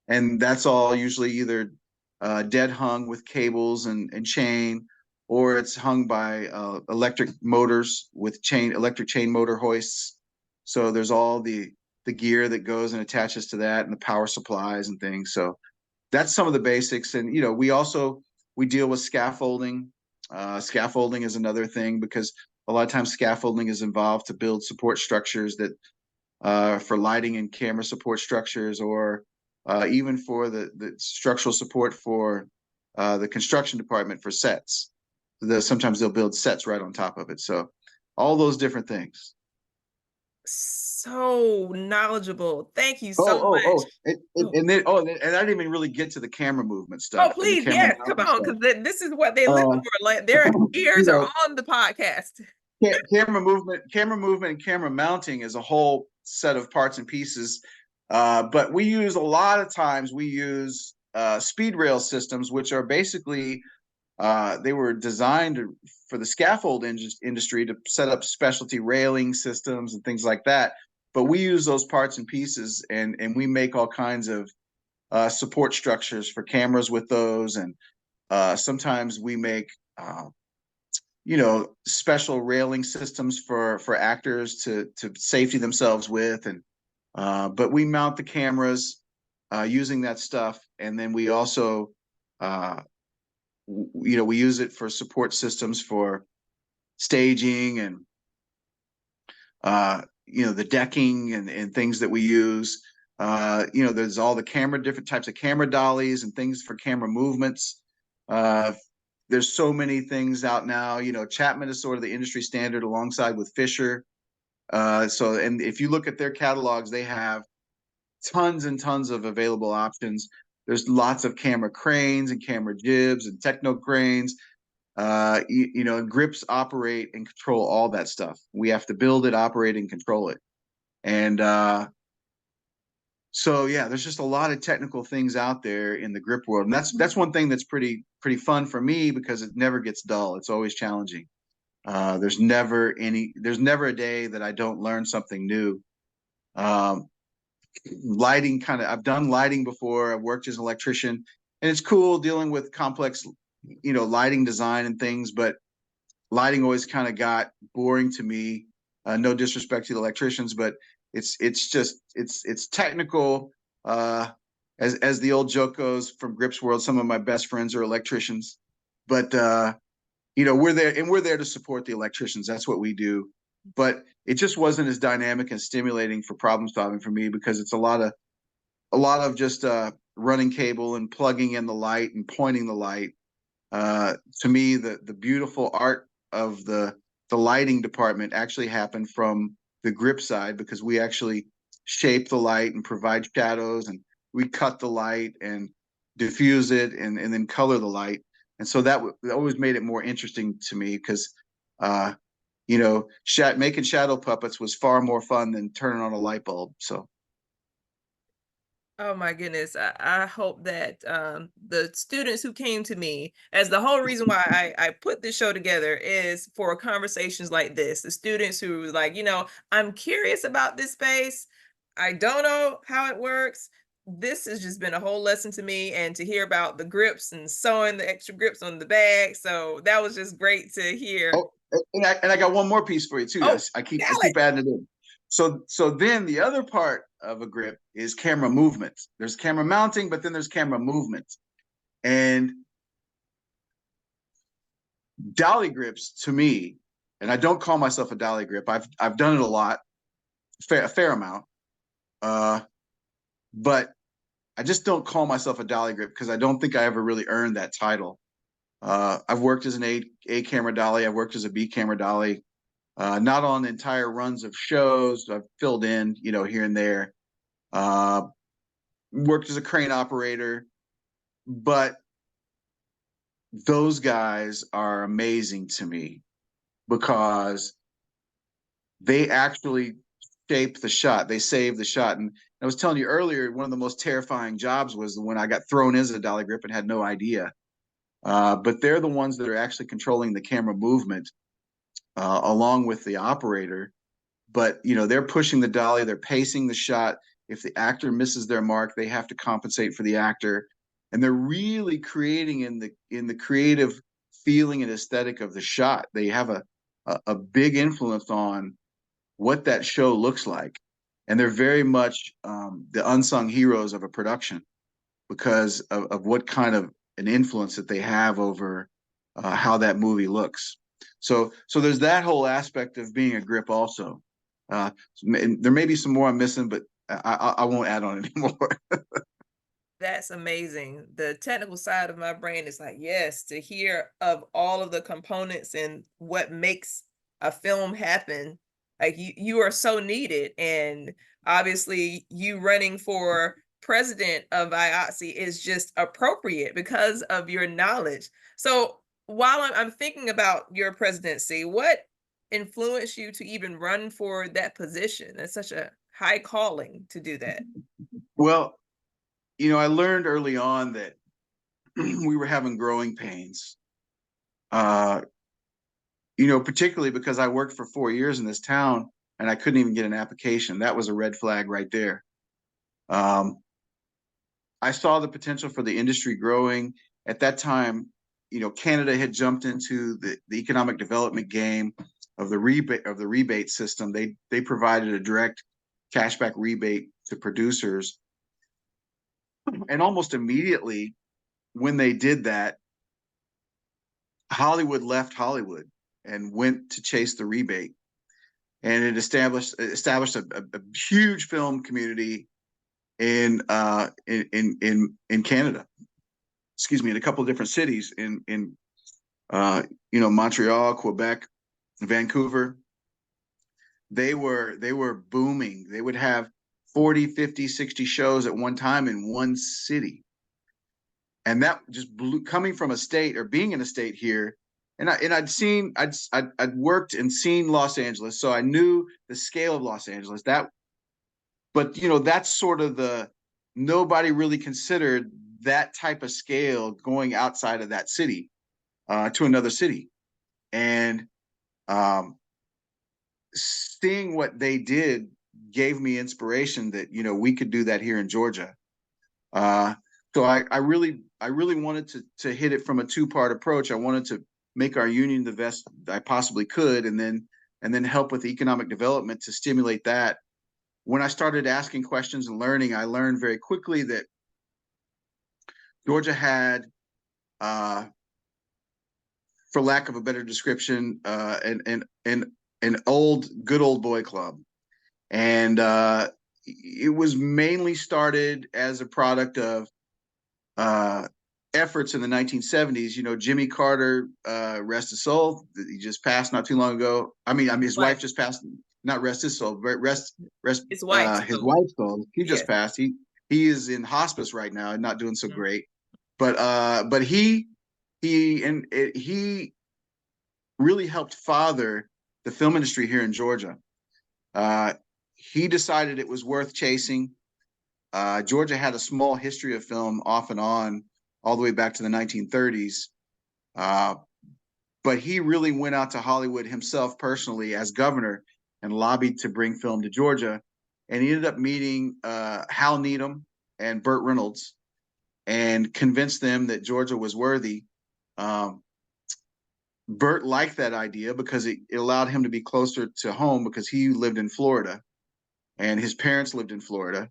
And that's all usually either dead hung with cables and chain, or it's hung by electric motors with electric chain motor hoists. So there's all the gear that goes and attaches to that, and the power supplies and things. So that's some of the basics. And we deal with scaffolding. Scaffolding is another thing, because a lot of times scaffolding is involved to build support structures that for lighting and camera support structures, or even for the structural support for the construction department for sets. Sometimes they'll build sets right on top of it. So all those different things. So knowledgeable. Thank you so Oh, much. and I didn't even really get to the camera movement Oh, stuff and the please, camera yes, come mounting on, stuff. because this is what they live Uh, for. Like, their you ears are know, on the podcast. camera movement and camera mounting is a whole set of parts and pieces. But we use speed rail systems, which are basically they were designed for the scaffold industry to set up specialty railing systems and things like that. But we use those parts and pieces, and we make all kinds of support structures for cameras with those. And sometimes we make special railing systems for actors to safety themselves with. And but we mount the cameras using that stuff, and then we also we use it for support systems for staging, and the decking and things that we use. There's all the different types of camera dollies and things for camera movements. There's so many things out now. Chapman is sort of the industry standard alongside with Fisher. And if you look at their catalogs, they have tons and tons of available options. There's lots of camera cranes and camera jibs and techno cranes. And grips operate and control all that stuff. We have to build it, operate, and control it. And so yeah, there's just a lot of technical things out there in the grip world, and that's one thing that's pretty fun for me, because it never gets dull. It's always challenging. There's never a day that I don't learn something new. Lighting I've done lighting before. I've worked as an electrician, and it's cool dealing with complex, lighting design and things, but lighting always kind of got boring to me. No disrespect to the electricians, but it's technical. As the old joke goes from Grips World, some of my best friends are electricians, but we're there to support the electricians. That's what we do. but it just wasn't as dynamic and stimulating for problem solving for me because it's a lot of just running cable and plugging in the light and pointing the light. To me, the beautiful art of the lighting department actually happened from the grip side because we actually shape the light and provide shadows, and we cut the light and diffuse it and then color the light. And so that always made it more interesting to me because uh, making shadow puppets was far more fun than turning on a light bulb. So Oh my goodness. I hope that the students who came to me, as the whole reason why I put this show together is for conversations like this. The students who like, I'm curious about this space. I don't know how it works. This has just been a whole lesson to me, and to hear about the grips and sewing the extra grips on the bag. So that was just great to hear. oh, and I got one more piece for you too. Oh, I keep adding it in. So then the other part of a grip is camera movement. There's camera mounting, but then there's camera movement. And dolly grips to me, and I don't call myself a dolly grip. I've done it a lot, a fair amount. Uh, but I just don't call myself a dolly grip because I don't think I ever really earned that title. I've worked as an A camera dolly. I've worked as a B camera dolly. Not on entire runs of shows. I've filled in, here and there. Uh, Worked as a crane operator, but those guys are amazing to me because they actually shape the shot. They save the shot. And I was telling you earlier, one of the most terrifying jobs was when I got thrown in as a dolly grip and had no idea. But they're the ones that are actually controlling the camera movement along with the operator. But they're pushing the dolly, they're pacing the shot. If the actor misses their mark, they have to compensate for the actor, and they're really creating in the creative feeling and aesthetic of the shot. They have a big influence on what that show looks like, and they're very much the unsung heroes of a production because of what kind of an influence that they have over how that movie looks. So there's that whole aspect of being a grip also. There may be some more I'm missing, but I won't add on anymore. That's amazing. The technical side of my brain is like, yes, to hear of all of the components and what makes a film happen. Like you are so needed. And obviously you running for president of IOTC is just appropriate because of your knowledge. So while I'm thinking about your presidency, what influenced you to even run for that position? That's such a high calling to do that. Well, I learned early on that we were having growing pains. Uh, particularly because I worked for 4 years in this town and I couldn't even get an application. That was a red flag right there. Um, I saw the potential for the industry growing. At that time, Canada had jumped into the economic development game of the rebate system. They provided a direct cashback rebate to producers, and almost immediately when they did that, Hollywood left Hollywood and went to chase the rebate, and it established a huge film community in Canada. Excuse me, in a couple of different cities in Montreal, Quebec, Vancouver. They were booming. They would have 40, 50, 60 shows at one time in one city. And that just blew, coming from a state or being in a state here. I'd worked and seen Los Angeles, so I knew the scale of Los Angeles. But that's sort of nobody really considered that type of scale going outside of that city to another city. And um, seeing what they did gave me inspiration that we could do that here in Georgia. Uh, so I really wanted to hit it from a two-part approach. I wanted to make our union the best I possibly could, and then help with economic development to stimulate that. When I started asking questions and learning, I learned very quickly that Georgia had, uh, for lack of a better description, an an good old boy club. And it was mainly started as a product of uh, efforts in the 1970s. You know, Jimmy Carter, rest his soul, he just passed not too long ago. I mean, his wife Wife, just passed. Not rest his soul, but rest his wife. his So wife's soul. He just yes. passed. He is in hospice right now and not doing so Mhm. great. But he really helped father the film industry here in Georgia. Uh, he decided it was worth chasing. Georgia had a small history of film off and on all the way back to the 1930s. Uh, but he really went out to Hollywood himself personally as governor and lobbied to bring film to Georgia. And he ended up meeting Hal Needham and Burt Reynolds and convinced them that Georgia was worthy. Um, Burt liked that idea because it allowed him to be closer to home because he lived in Florida and his parents lived in Florida.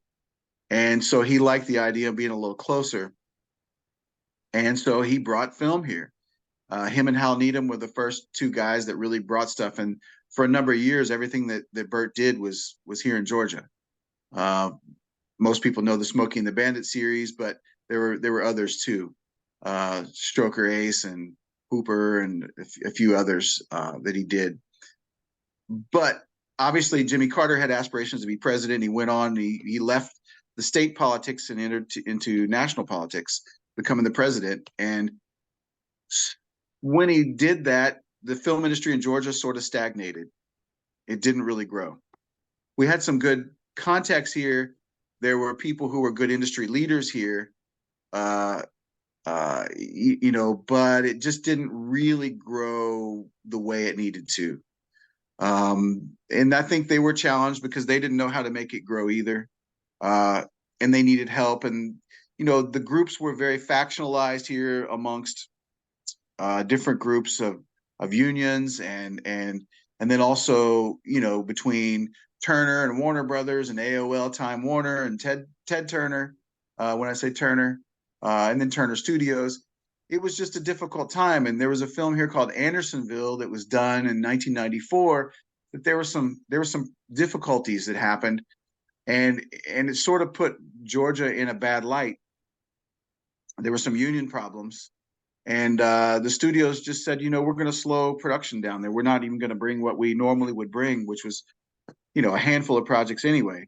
And so he liked the idea of being a little closer. And so he brought film here. Him and Hal Needham were the first two guys that really brought stuff. And for a number of years, everything that Burt did was here in Georgia. Uh, Most people know the Smokey and the Bandit series, but there were others too. Stroker Ace and Hooper and a few others that he did. But obviously, Jimmy Carter had aspirations to be president. He went on. He left the state politics and entered into national politics, becoming the president. And when he did that, the film industry in Georgia sort of stagnated. It didn't really grow. We had some good contacts here. There were people who were good industry leaders here, uh, but it just didn't really grow the way it needed to. And I think they were challenged because they didn't know how to make it grow either. Uh, and they needed help. And, the groups were very factionalized here amongst different groups of unions and then also, between Turner and Warner Brothers and AOL Time Warner and Ted Turner, when I say Turner, and then Turner Studios. It was just a difficult time. And there was a film here called Andersonville that was done in 1994 that there were some difficulties that happened and it sort of put Georgia in a bad light. There were some union problems and the studios just said, we're going to slow production down there. We're not even going to bring what we normally would bring, which was, a handful of projects anyway.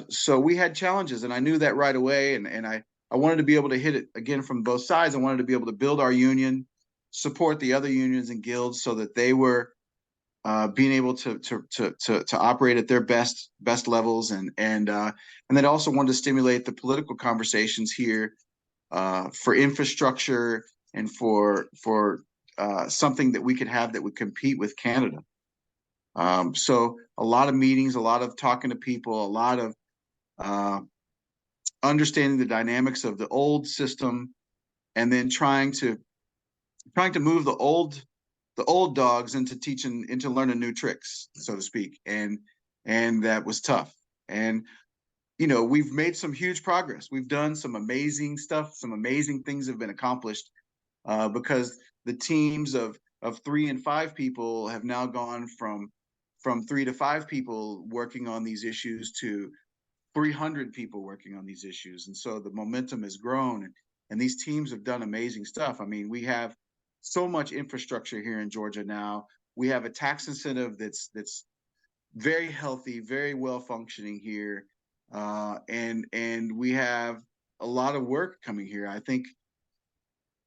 So we had challenges, and I knew that right away. And I wanted to be able to hit it again from both sides. I wanted to be able to build our union, support the other unions and guilds so that they were being able to operate at their best levels, and then also wanted to stimulate the political conversations here for infrastructure and for something that we could have that would compete with Canada. So a lot of meetings, a lot of talking to people, a lot of uh, understanding the dynamics of the old system, and then trying to move the old dogs into learning new tricks, so to speak, and that was tough. And we've made some huge progress. We've done some amazing stuff. Some amazing things have been accomplished because the teams of 3 and 5 people have now gone from 3 to 5 people working on these issues to 300 people working on these issues. And so the momentum has grown, and these teams have done amazing stuff. I mean, we have so much infrastructure here in Georgia now. We have a tax incentive that's very healthy, very well functioning here, and we have a lot of work coming here. I think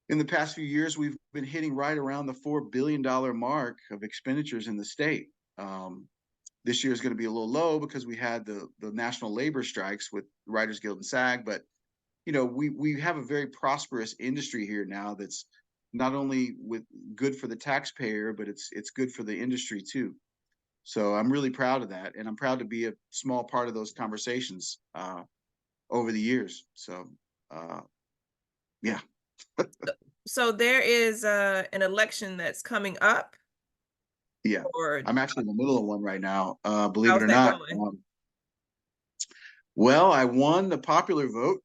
in the past few years we've been hitting right around the $4 billion mark of expenditures in the state. This year is going to be a little low because we had the national labor strikes with Writers Guild and SAG, but we have a very prosperous industry here now that's not only good for the taxpayer, but it's good for the industry too. So I'm really proud of that, and I'm proud to be a small part of those conversations over the years. So uh, yeah, So there is an election that's coming up, yeah. or I'm actually in the middle of one right now. Believe it how's or that not. going? Well, I won the popular vote.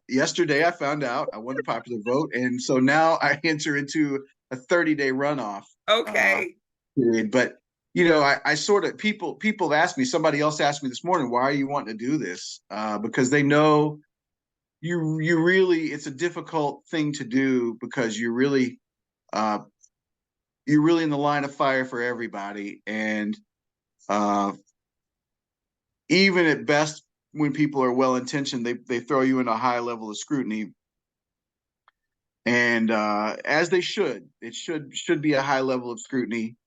Yesterday, I found out I won the popular vote, and so now I enter into a 30-day runoff. Uh, Okay. period. But I sort of people have asked me. Somebody else asked me this morning, "Why are you wanting to do this?" Because they know you really, it's a difficult thing to do because uh, you're really in the line of fire for everybody, and uh, even at best, when people are well intentioned, they throw you in a high level of scrutiny, and as they should. It should be a high level of scrutiny.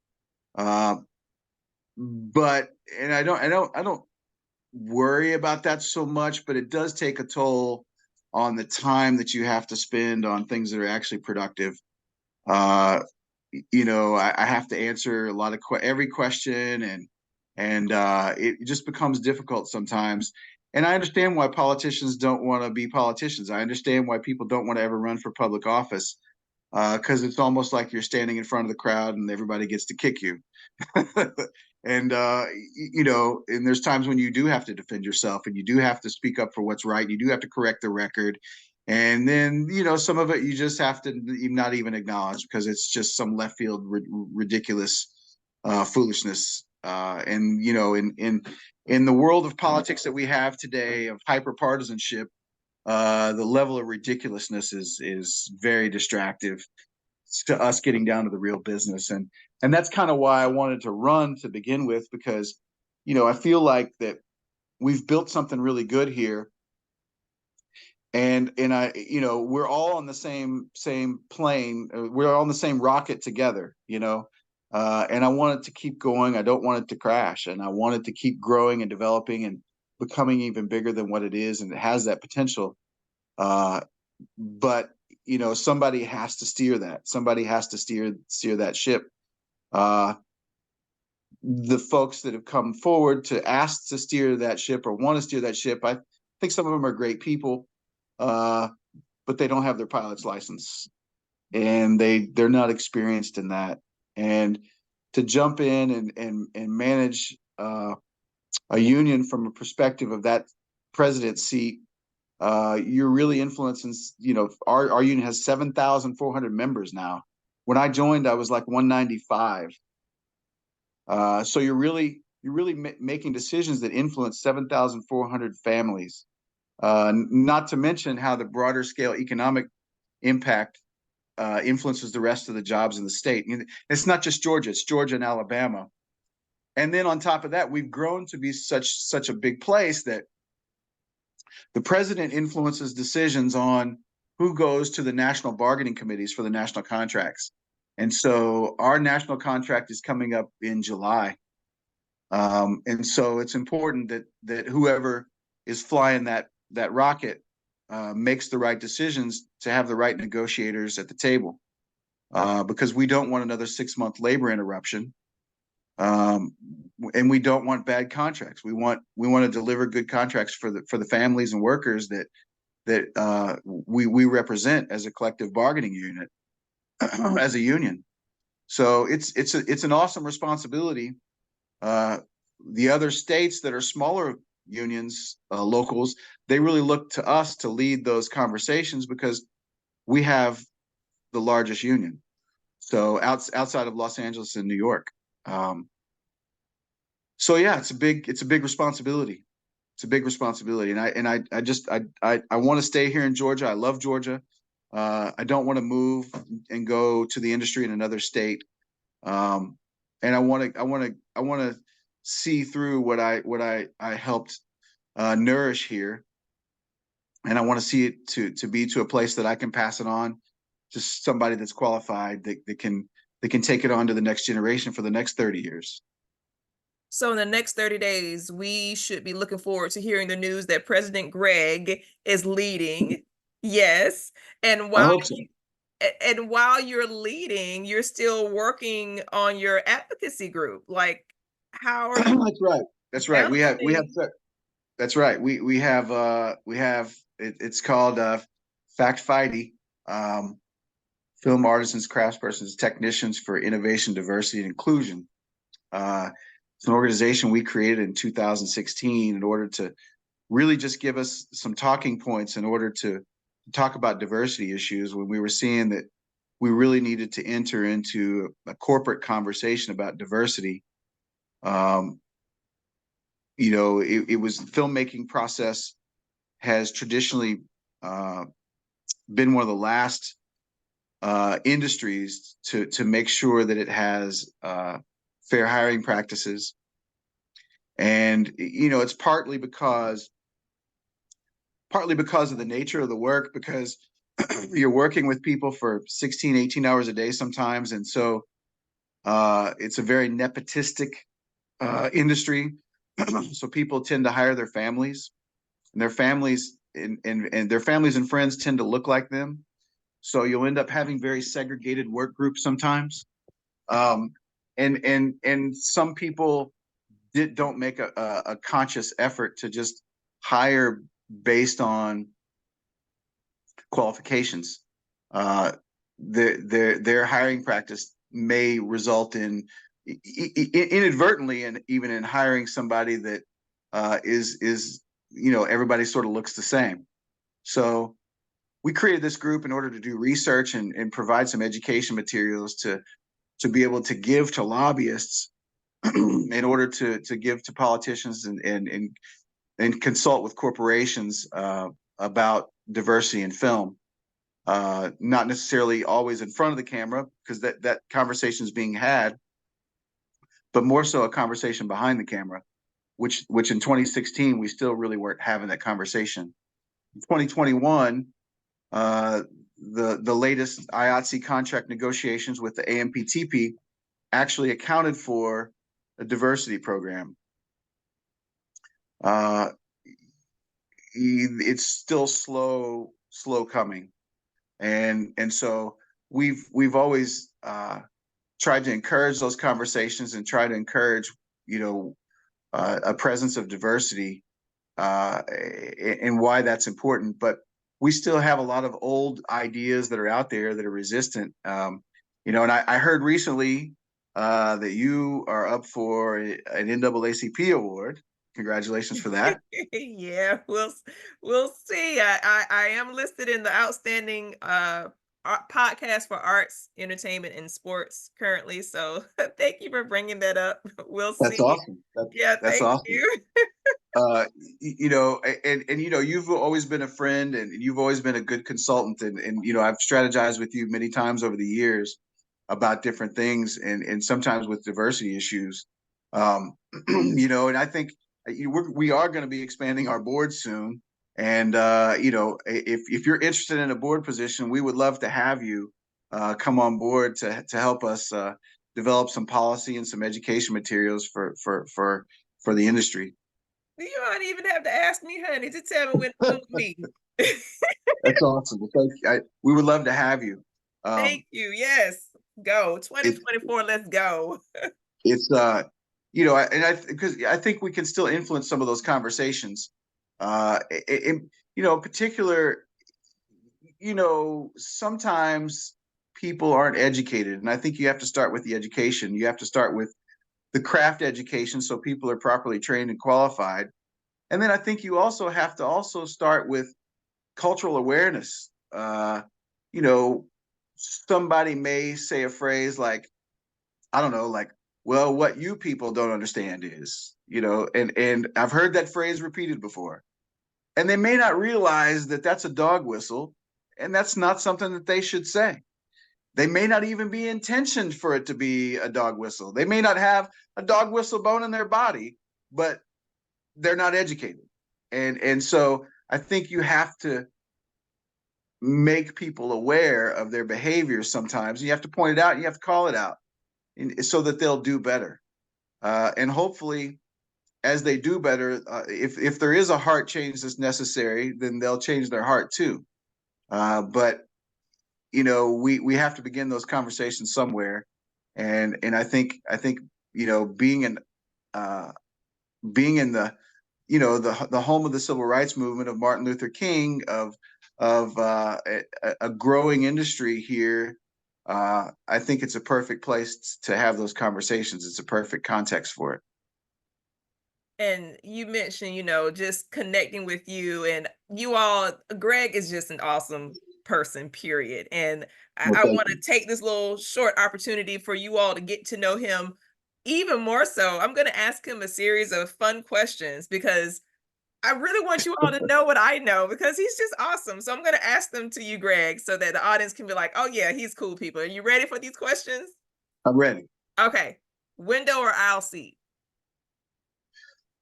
Uh, but and I don't worry about that so much, but it does take a toll on the time that you have to spend on things that are actually productive. Uh, I have to answer a lot of every question, and it just becomes difficult sometimes. And I understand why politicians don't want to be politicians. I understand why people don't want to ever run for public office, because it's almost like you're standing in front of the crowd and everybody gets to kick you. and and there's times when you do have to defend yourself, and you do have to speak up for what's right. You do have to correct the record, and then some of it you just have to not even acknowledge because it's just some left field ridiculous foolishness. And in the world of politics that we have today, of hyper partisanship, the level of ridiculousness is very distractive to us getting down to the real business. And that's kind of why I wanted to run to begin with, because I feel like that we've built something really good here, and I we're all on the same plane. We're all on the same rocket together, and I want it to keep going. I don't want it to crash, and I want it to keep growing and developing and becoming even bigger than what it is, and it has that potential. But somebody has to steer that. Somebody has to steer that ship. Uh, the folks that have come forward to ask to steer that ship or want to steer that ship, I think some of them are great people, but they don't have their pilot's license, and they're not experienced in that. And to jump in and manage a union from a perspective of that president's seat, you're really influencing. Our union has 7,400 members now. When I joined, I was like 195. So you're really making decisions that influence 7,400 families. Not to mention how the broader scale economic impact influences the rest of the jobs in the state. It's not just Georgia; it's Georgia and Alabama. And then on top of that, we've grown to be such a big place that the president influences decisions on who goes to the national bargaining committees for the national contracts. And so our national contract is coming up in July. And so it's important that whoever is flying that rocket makes the right decisions to have the right negotiators at the table, because we don't want another 6-month labor interruption. And we don't want bad contracts. We want to deliver good contracts for the families and workers that we represent as a collective bargaining unit, as a union. So it's an awesome responsibility. The other states that are smaller unions, locals, they really look to us to lead those conversations because we have the largest union. So outside of Los Angeles and New York. So yeah, it's a big responsibility. It's a big responsibility, and I want to stay here in Georgia. I love Georgia. I don't want to move and go to the industry in another state. And I want to see through what I helped nourish here, and I want to see it to be to a place that I can pass it on to somebody that's qualified that can take it on to the next generation for the next 30 years. So in the next 30 days, we should be looking forward to hearing the news that President Greg is leading. Yes. And I while hope so. and while you're leading, you're still working on your advocacy group. Like, how are you That's right. That's right. We have balancing? that's right. It's called Fact Fighty, Film Artisans, Craftspersons, Technicians for Innovation, Diversity, and Inclusion. It's an organization we created in 2016 in order to really just give us some talking points in order to talk about diversity issues when we were seeing that we really needed to enter into a corporate conversation about diversity. Um, it was the filmmaking process has traditionally been one of the last industries to make sure that it has fair hiring practices. And it's partly because of the nature of the work, because you're working with people for 16, 18 hours a day sometimes. And so it's a very nepotistic industry. So people tend to hire their families, and their families and their families and friends tend to look like them. So you'll end up having very segregated work groups sometimes. Um, and some people don't make a conscious effort to just hire based on qualifications. Their hiring practice may result in inadvertently, and even in hiring somebody that is everybody sort of looks the same. So we created this group in order to do research and provide some education materials to be able to give to lobbyists in order to give to politicians and consult with corporations about diversity in film. Not necessarily always in front of the camera, because that conversation is being had, but more so a conversation behind the camera, which in 2016 we still really weren't having that conversation. In 2021, the latest IATSE contract negotiations with the AMPTP actually accounted for a diversity program. It's still slow coming, and so we've always tried to encourage those conversations and try to encourage a presence of diversity and why that's important. But we still have a lot of old ideas that are out there that are resistant. And I heard recently that you are up for an NAACP award. Congratulations for that. Yeah, we'll see. I am listed in the outstanding podcast for arts, entertainment, and sports currently. So thank you for bringing that up. We'll That's see. awesome. Yeah, That's thank awesome. you. And you've always been a friend, and you've always been a good consultant, and I've strategized with you many times over the years about different things, and sometimes with diversity issues. And I think we are going to be expanding our board soon, and if you're interested in a board position, we would love to have you come on board to help us develop some policy and some education materials for the industry. You don't even have to ask me, honey. Just tell me when to come with me. That's awesome. Well, we would love to have you. Thank Um, you. Yes. Go. it, 2024. Let's go. it's because I think we can still influence some of those conversations. Particular, sometimes people aren't educated, and I think you have to start with the education. You have to start with the craft education, so people are properly trained and qualified. And then I think you also have to start with cultural awareness. You know, Somebody may say a phrase like, I don't know, like, well, what you people don't understand is, and I've heard that phrase repeated before. And they may not realize that that's a dog whistle, and that's not something that they should say. They may not even be intentioned for it to be a dog whistle. They may not have a dog whistle bone in their body, but they're not educated. And so I think you have to make people aware of their behaviors sometimes. You have to point it out, and you have to call it out so that they'll do better. And hopefully, as they do better, if there is a heart change that's necessary, then they'll change their heart too. But we have to begin those conversations somewhere, and I think uh, being in the home of the civil rights movement of Martin Luther King, of a growing industry here. I think it's a perfect place to have those conversations. It's a perfect context for it. And you mentioned, just connecting with you and you all. Greg is just an awesome person, period. And Well, I thank want to you. take this little short opportunity for you all to get to know him even more so. I'm going to ask him a series of fun questions because I really want you all to know what I know because he's just awesome. So I'm going to ask them to you, Greg, so that the audience can be like, oh, yeah, he's cool, people. Are you ready for these questions? I'm ready. Okay. Window or aisle seat?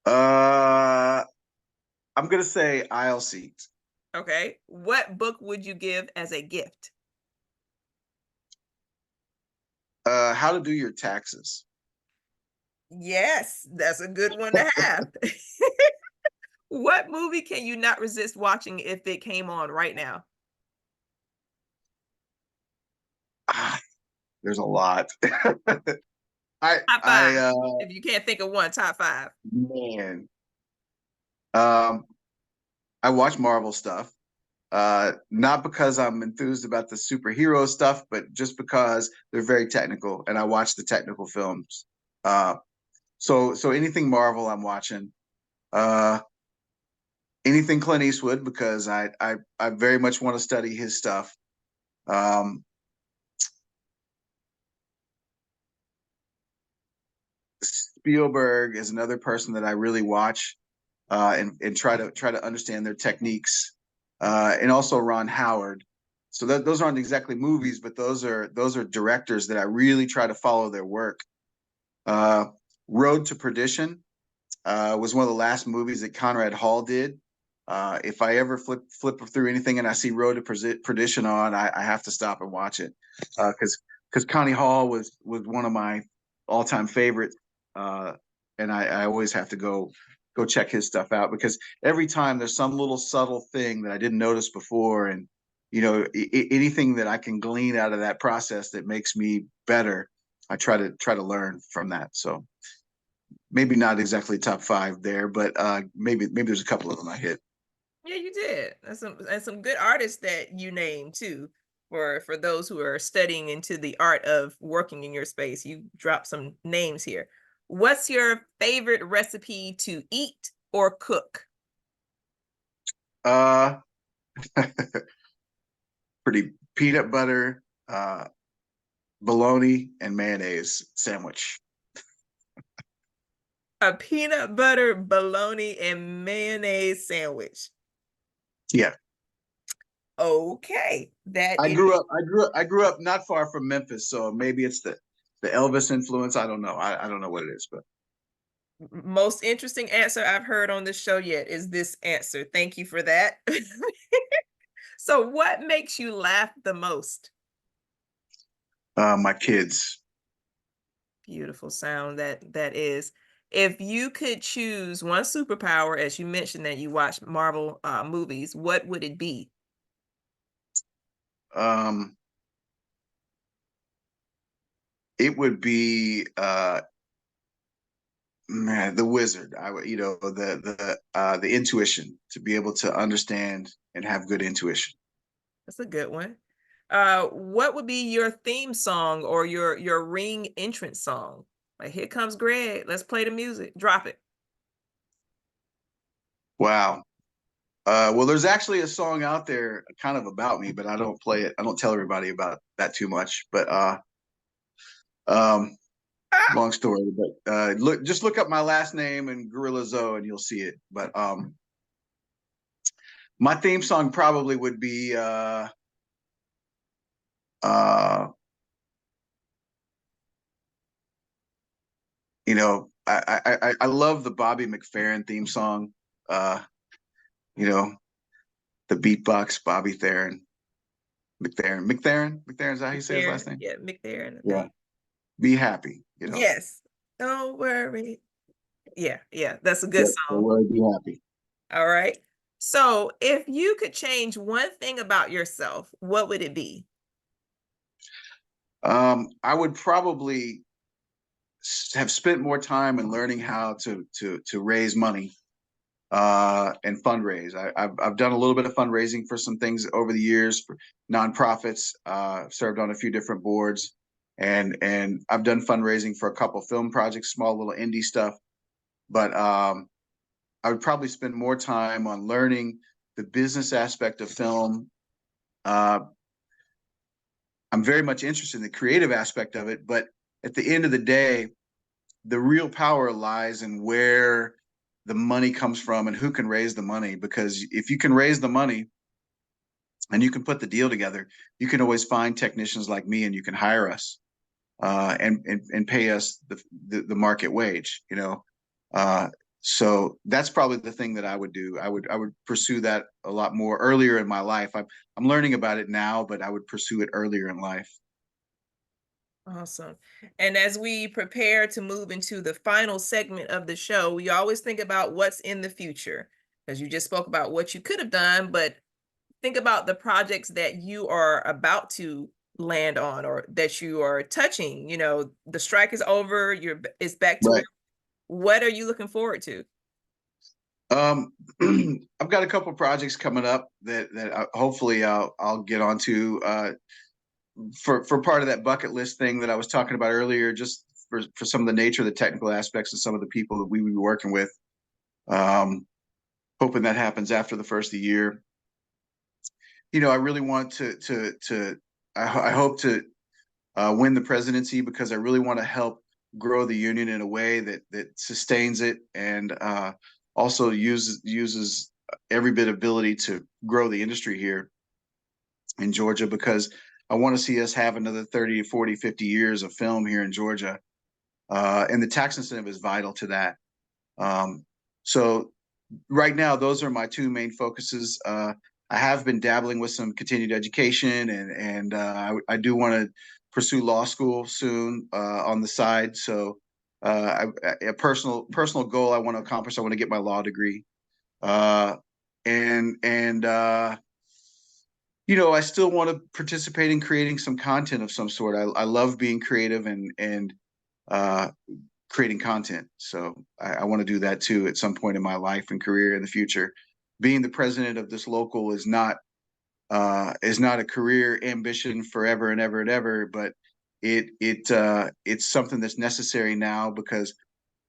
Uh, I'm gonna say aisle seat. Okay. What book would you give as a gift? How to do your taxes. Yes, that's a good one to have. What movie can you not resist watching if it came on right now? Ah, there's a lot. I Top I five. If you can't think of one, top five. man. Um, I watch Marvel stuff. Not because I'm enthused about the superhero stuff, but just because they're very technical, and I watch the technical films. Uh, so anything Marvel, I'm watching. Uh, Anything Clint Eastwood because I very much want to study his stuff. Um, Spielberg is another person that I really watch and try to understand their techniques, and also Ron Howard. So those aren't exactly movies, but those are directors that I really try to follow their work. Uh, Road to Perdition was one of the last movies that Conrad Hall did. If I ever flip through anything and I see Road to Perdition on, I have to stop and watch it because Connie Hall was one of my all time favorites, uh, and I always have to go check his stuff out because every time there's some little subtle thing that I didn't notice before, and anything that I can glean out of that process that makes me better, I try to learn from that. So maybe not exactly top five there, but maybe there's a couple of them I hit. Yeah, you did. And some good artists that you named too. For those who are studying into the art of working in your space, you dropped some names here. What's your favorite recipe to eat or cook? Uh, Pretty peanut butter, bologna, and mayonnaise sandwich. A peanut butter, bologna, and mayonnaise sandwich. Yeah, Okay, that I is grew up. I grew up not far from Memphis, so maybe it's the Elvis influence. I don't know. I don't know what it is, but most interesting answer I've heard on this show yet is this answer. Thank you for that. So, what makes you laugh the most? my kids. Beautiful sound that is. If you could choose one superpower, as you mentioned that you watch Marvel movies, what would it be? Um, it would be man, the wizard. I would, the intuition to be able to understand and have good intuition. That's a good one. What would be your theme song or your ring entrance song? Like, here comes Greg. Let's play the music. Drop it. Wow. Well, there's actually a song out there kind of about me, but I don't play it. I don't tell everybody about that too much. But um, Ah, long story. But just look up my last name and Gorilla Zoe, and you'll see it. But my theme song probably would be uh, I love the Bobby McFerrin theme song. Uh, you know, the beatbox, Bobby McFerrin. Is that how you say his last McTharon. name? Yeah, McTharon, I Yeah. think. Be happy. Yes. Don't worry. Yeah, yeah, that's a good Yep. Don't song. worry, be happy. All right. So, if you could change one thing about yourself, what would it be? I would probably have spent more time in learning how to raise money and fundraise. I've done a little bit of fundraising for some things over the years for nonprofits. Served on a few different boards, and I've done fundraising for a couple film projects, small little indie stuff. But I would probably spend more time on learning the business aspect of film, Uh, I'm very much interested in the creative aspect of it, but at the end of the day, the real power lies in where the money comes from and who can raise the money. Because if you can raise the money and you can put the deal together, you can always find technicians like me and you can hire us, and pay us the market wage, you know. Uh, so that's probably the thing that I would do. I would pursue that a lot more earlier in my life. I'm learning about it now, but I would pursue it earlier in life. Awesome. And as we prepare to move into the final segment of the show, we always think about what's in the future. Because you just spoke about what you could have done, but think about the projects that you are about to land on or that you are touching. You know, the strike is over, it's back to work. Right. What are you looking forward to? Um, I've got a couple projects coming up that hopefully I'll get onto, for part of that bucket list thing that I was talking about earlier, just for some of the nature of the technical aspects of some of the people that we will be working with. Um, Hoping that happens after the first of the year. You know, I really want I hope to win the presidency because I really want to help grow the union in a way that sustains it and also uses every bit of ability to grow the industry here in Georgia, because I want to see us have another 30, 40, 50 years of film here in Georgia. And the tax incentive is vital to that. So right now, those are my two main focuses. I have been dabbling with some continued education, and I do want to pursue law school soon on the side. So a personal goal I want to accomplish. I want to get my law degree, uh, and you know, I still want to participate in creating some content of some sort. I love being creative and uh, creating content. So I want to do that too at some point in my life and career in the future. Being the president of this local is not a career ambition forever and ever and ever, but it's something that's necessary now because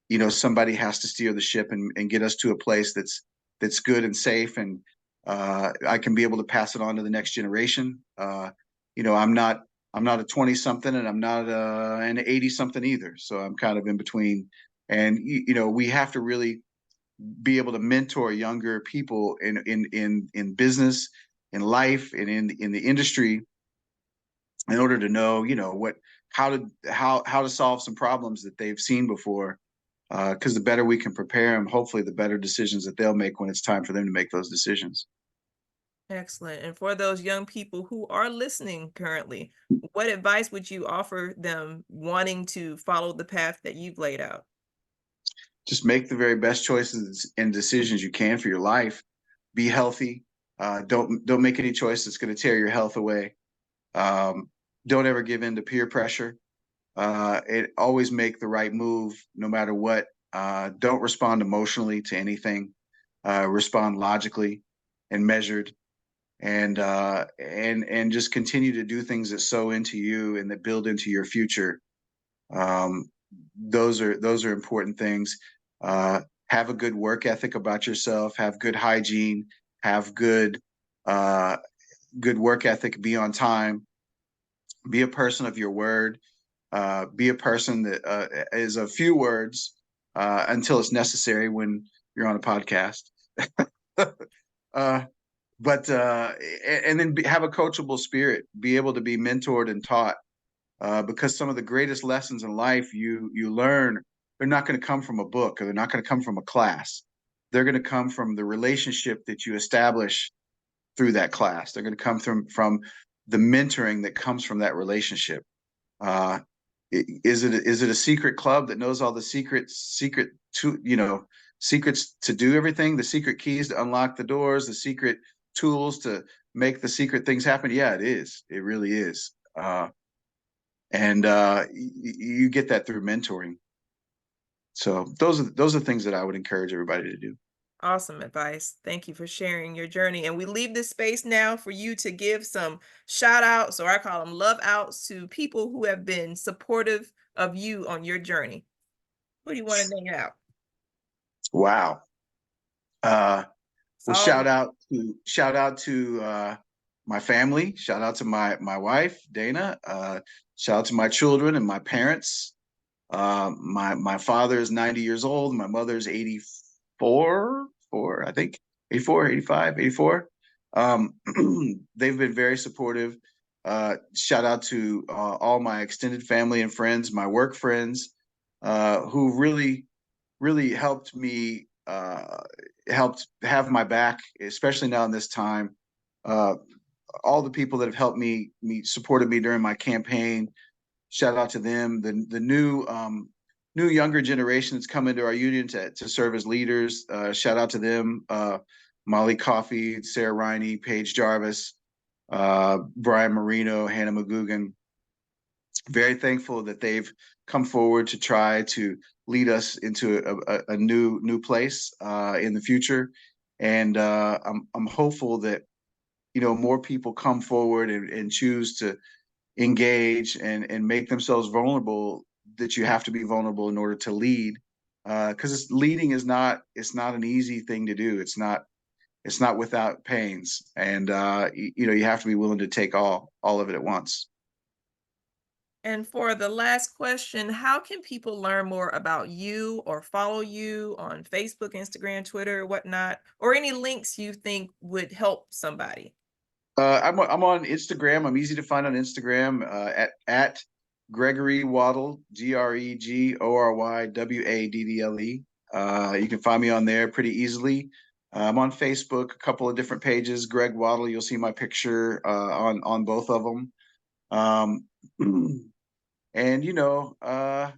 you know somebody has to steer the ship and get us to a place that's good and safe, and I can be able to pass it on to the next generation. You know, I'm not a 20 something and I'm not an 80 something either. So I'm kind of in between. And you know, we have to really be able to mentor younger people in business, in life, and in the industry in order to know, you know, how to solve some problems that they've seen before. Because the better we can prepare them, hopefully the better decisions that they'll make when it's time for them to make those decisions. Excellent. And for those young people who are listening currently, what advice would you offer them wanting to follow the path that you've laid out? Just make the very best choices and decisions you can for your life. Be healthy. Don't make any choice that's going to tear your health away. Um, don't ever give in to peer pressure. Always make the right move no matter what. Don't respond emotionally to anything. Respond logically and measured, and just continue to do things that sow into you and that build into your future. Um, those are important things. Uh, have a good work ethic about yourself. Have good hygiene. Have uh, good work ethic. Be on time. Be a person of your word. Be a person that is a few words until it's necessary when you're on a podcast. uh, but and then have a coachable spirit. Be able to be mentored and taught, because some of the greatest lessons in life you learn, they're not going to come from a book or they're not going to come from a class. They're going to come from the relationship that you establish through that class. They're going to come from the mentoring that comes from that relationship. Uh, is it a secret club that knows all the secret to you know secrets to do everything, the secret keys to unlock the doors, the secret tools to make the secret things happen? Yeah, it is. It really is. And you get that through mentoring. So those are things that I would encourage everybody to do. Awesome advice. Thank you for sharing your journey. And we leave this space now for you to give some shout outs, or I call them love outs, to people who have been supportive of you on your journey. Who do you want to name out? Wow. It's Well, all shout out to my family. Shout out to my wife, Dana. Shout out to my children and my parents. My father is 90 years old. My mother's 84, I think, 84, 85, 84. They've been very supportive. Shout out to all my extended family and friends, my work friends, who really helped me, helped have my back, especially now in this time. Uh, all the people that have helped me supported me during my campaign. Shout out to them. The new younger generation that's come into our union to serve as leaders. Shout out to them. Molly Coffey, Sarah Riney, Paige Jarvis, Brian Marino, Hannah McGugan. Very thankful that they've come forward to try to lead us into a new place in the future. And I'm hopeful that more people come forward and choose to engage and make themselves vulnerable, that you have to be vulnerable in order to lead, because leading is not, it's not an easy thing to do. It's not without pains, and you have to be willing to take all of it at once. And for the last question, how can people learn more about you or follow you on Facebook, Instagram, Twitter, whatnot, or any links you think would help somebody? I'm on Instagram. I'm easy to find on Instagram, at Gregory Waddle, GregoryWaddle. You can find me on there pretty easily. I'm on Facebook, a couple of different pages. Greg Waddle, you'll see my picture on both of them. And I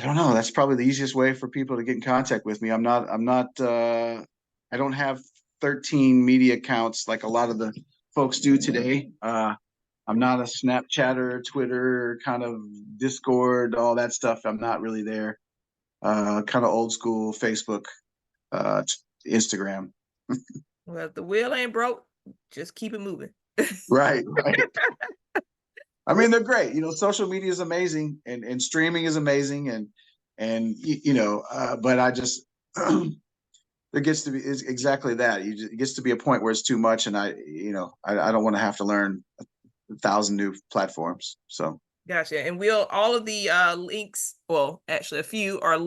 don't know. That's probably the easiest way for people to get in contact with me. I don't have 13 media accounts like a lot of the folks do today. I'm not a Snapchatter, Twitter, kind of Discord, all that stuff. I'm not really there. Kind of old school Facebook, Instagram. Well, if the wheel ain't broke, just keep it moving. Right, right. I mean, they're great. Social media is amazing, and streaming is amazing, but I just there gets to be, is exactly that. It gets to be a point where it's too much, and I don't want to have to learn 1,000 new platforms. So Gotcha. And all of the links, well, actually a few are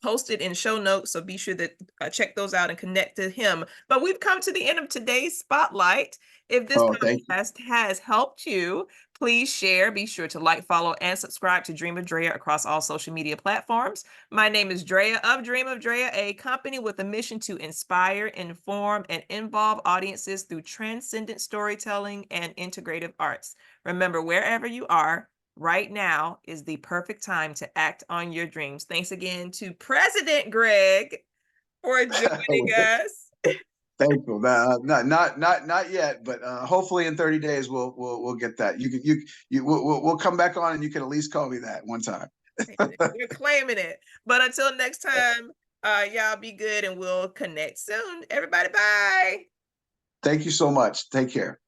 posted in show notes, so be sure to check those out and connect to him. But we've come to the end of today's spotlight. If this thank you. podcast has helped you, please share. Be sure to like, follow, and subscribe to Dream of Drea across all social media platforms. My name is Drea of Dream of Drea, a company with a mission to inspire, inform, and involve audiences through transcendent storytelling and integrative arts. Remember, wherever you are, right now is the perfect time to act on your dreams. Thanks again to President Greg for joining us. Thankful. Not yet, but hopefully in 30 days we'll get that. We'll come back on, and you can at least call me that one time. You're claiming it. But until next time, y'all be good, and we'll connect soon. Everybody, bye. Thank you so much. Take care.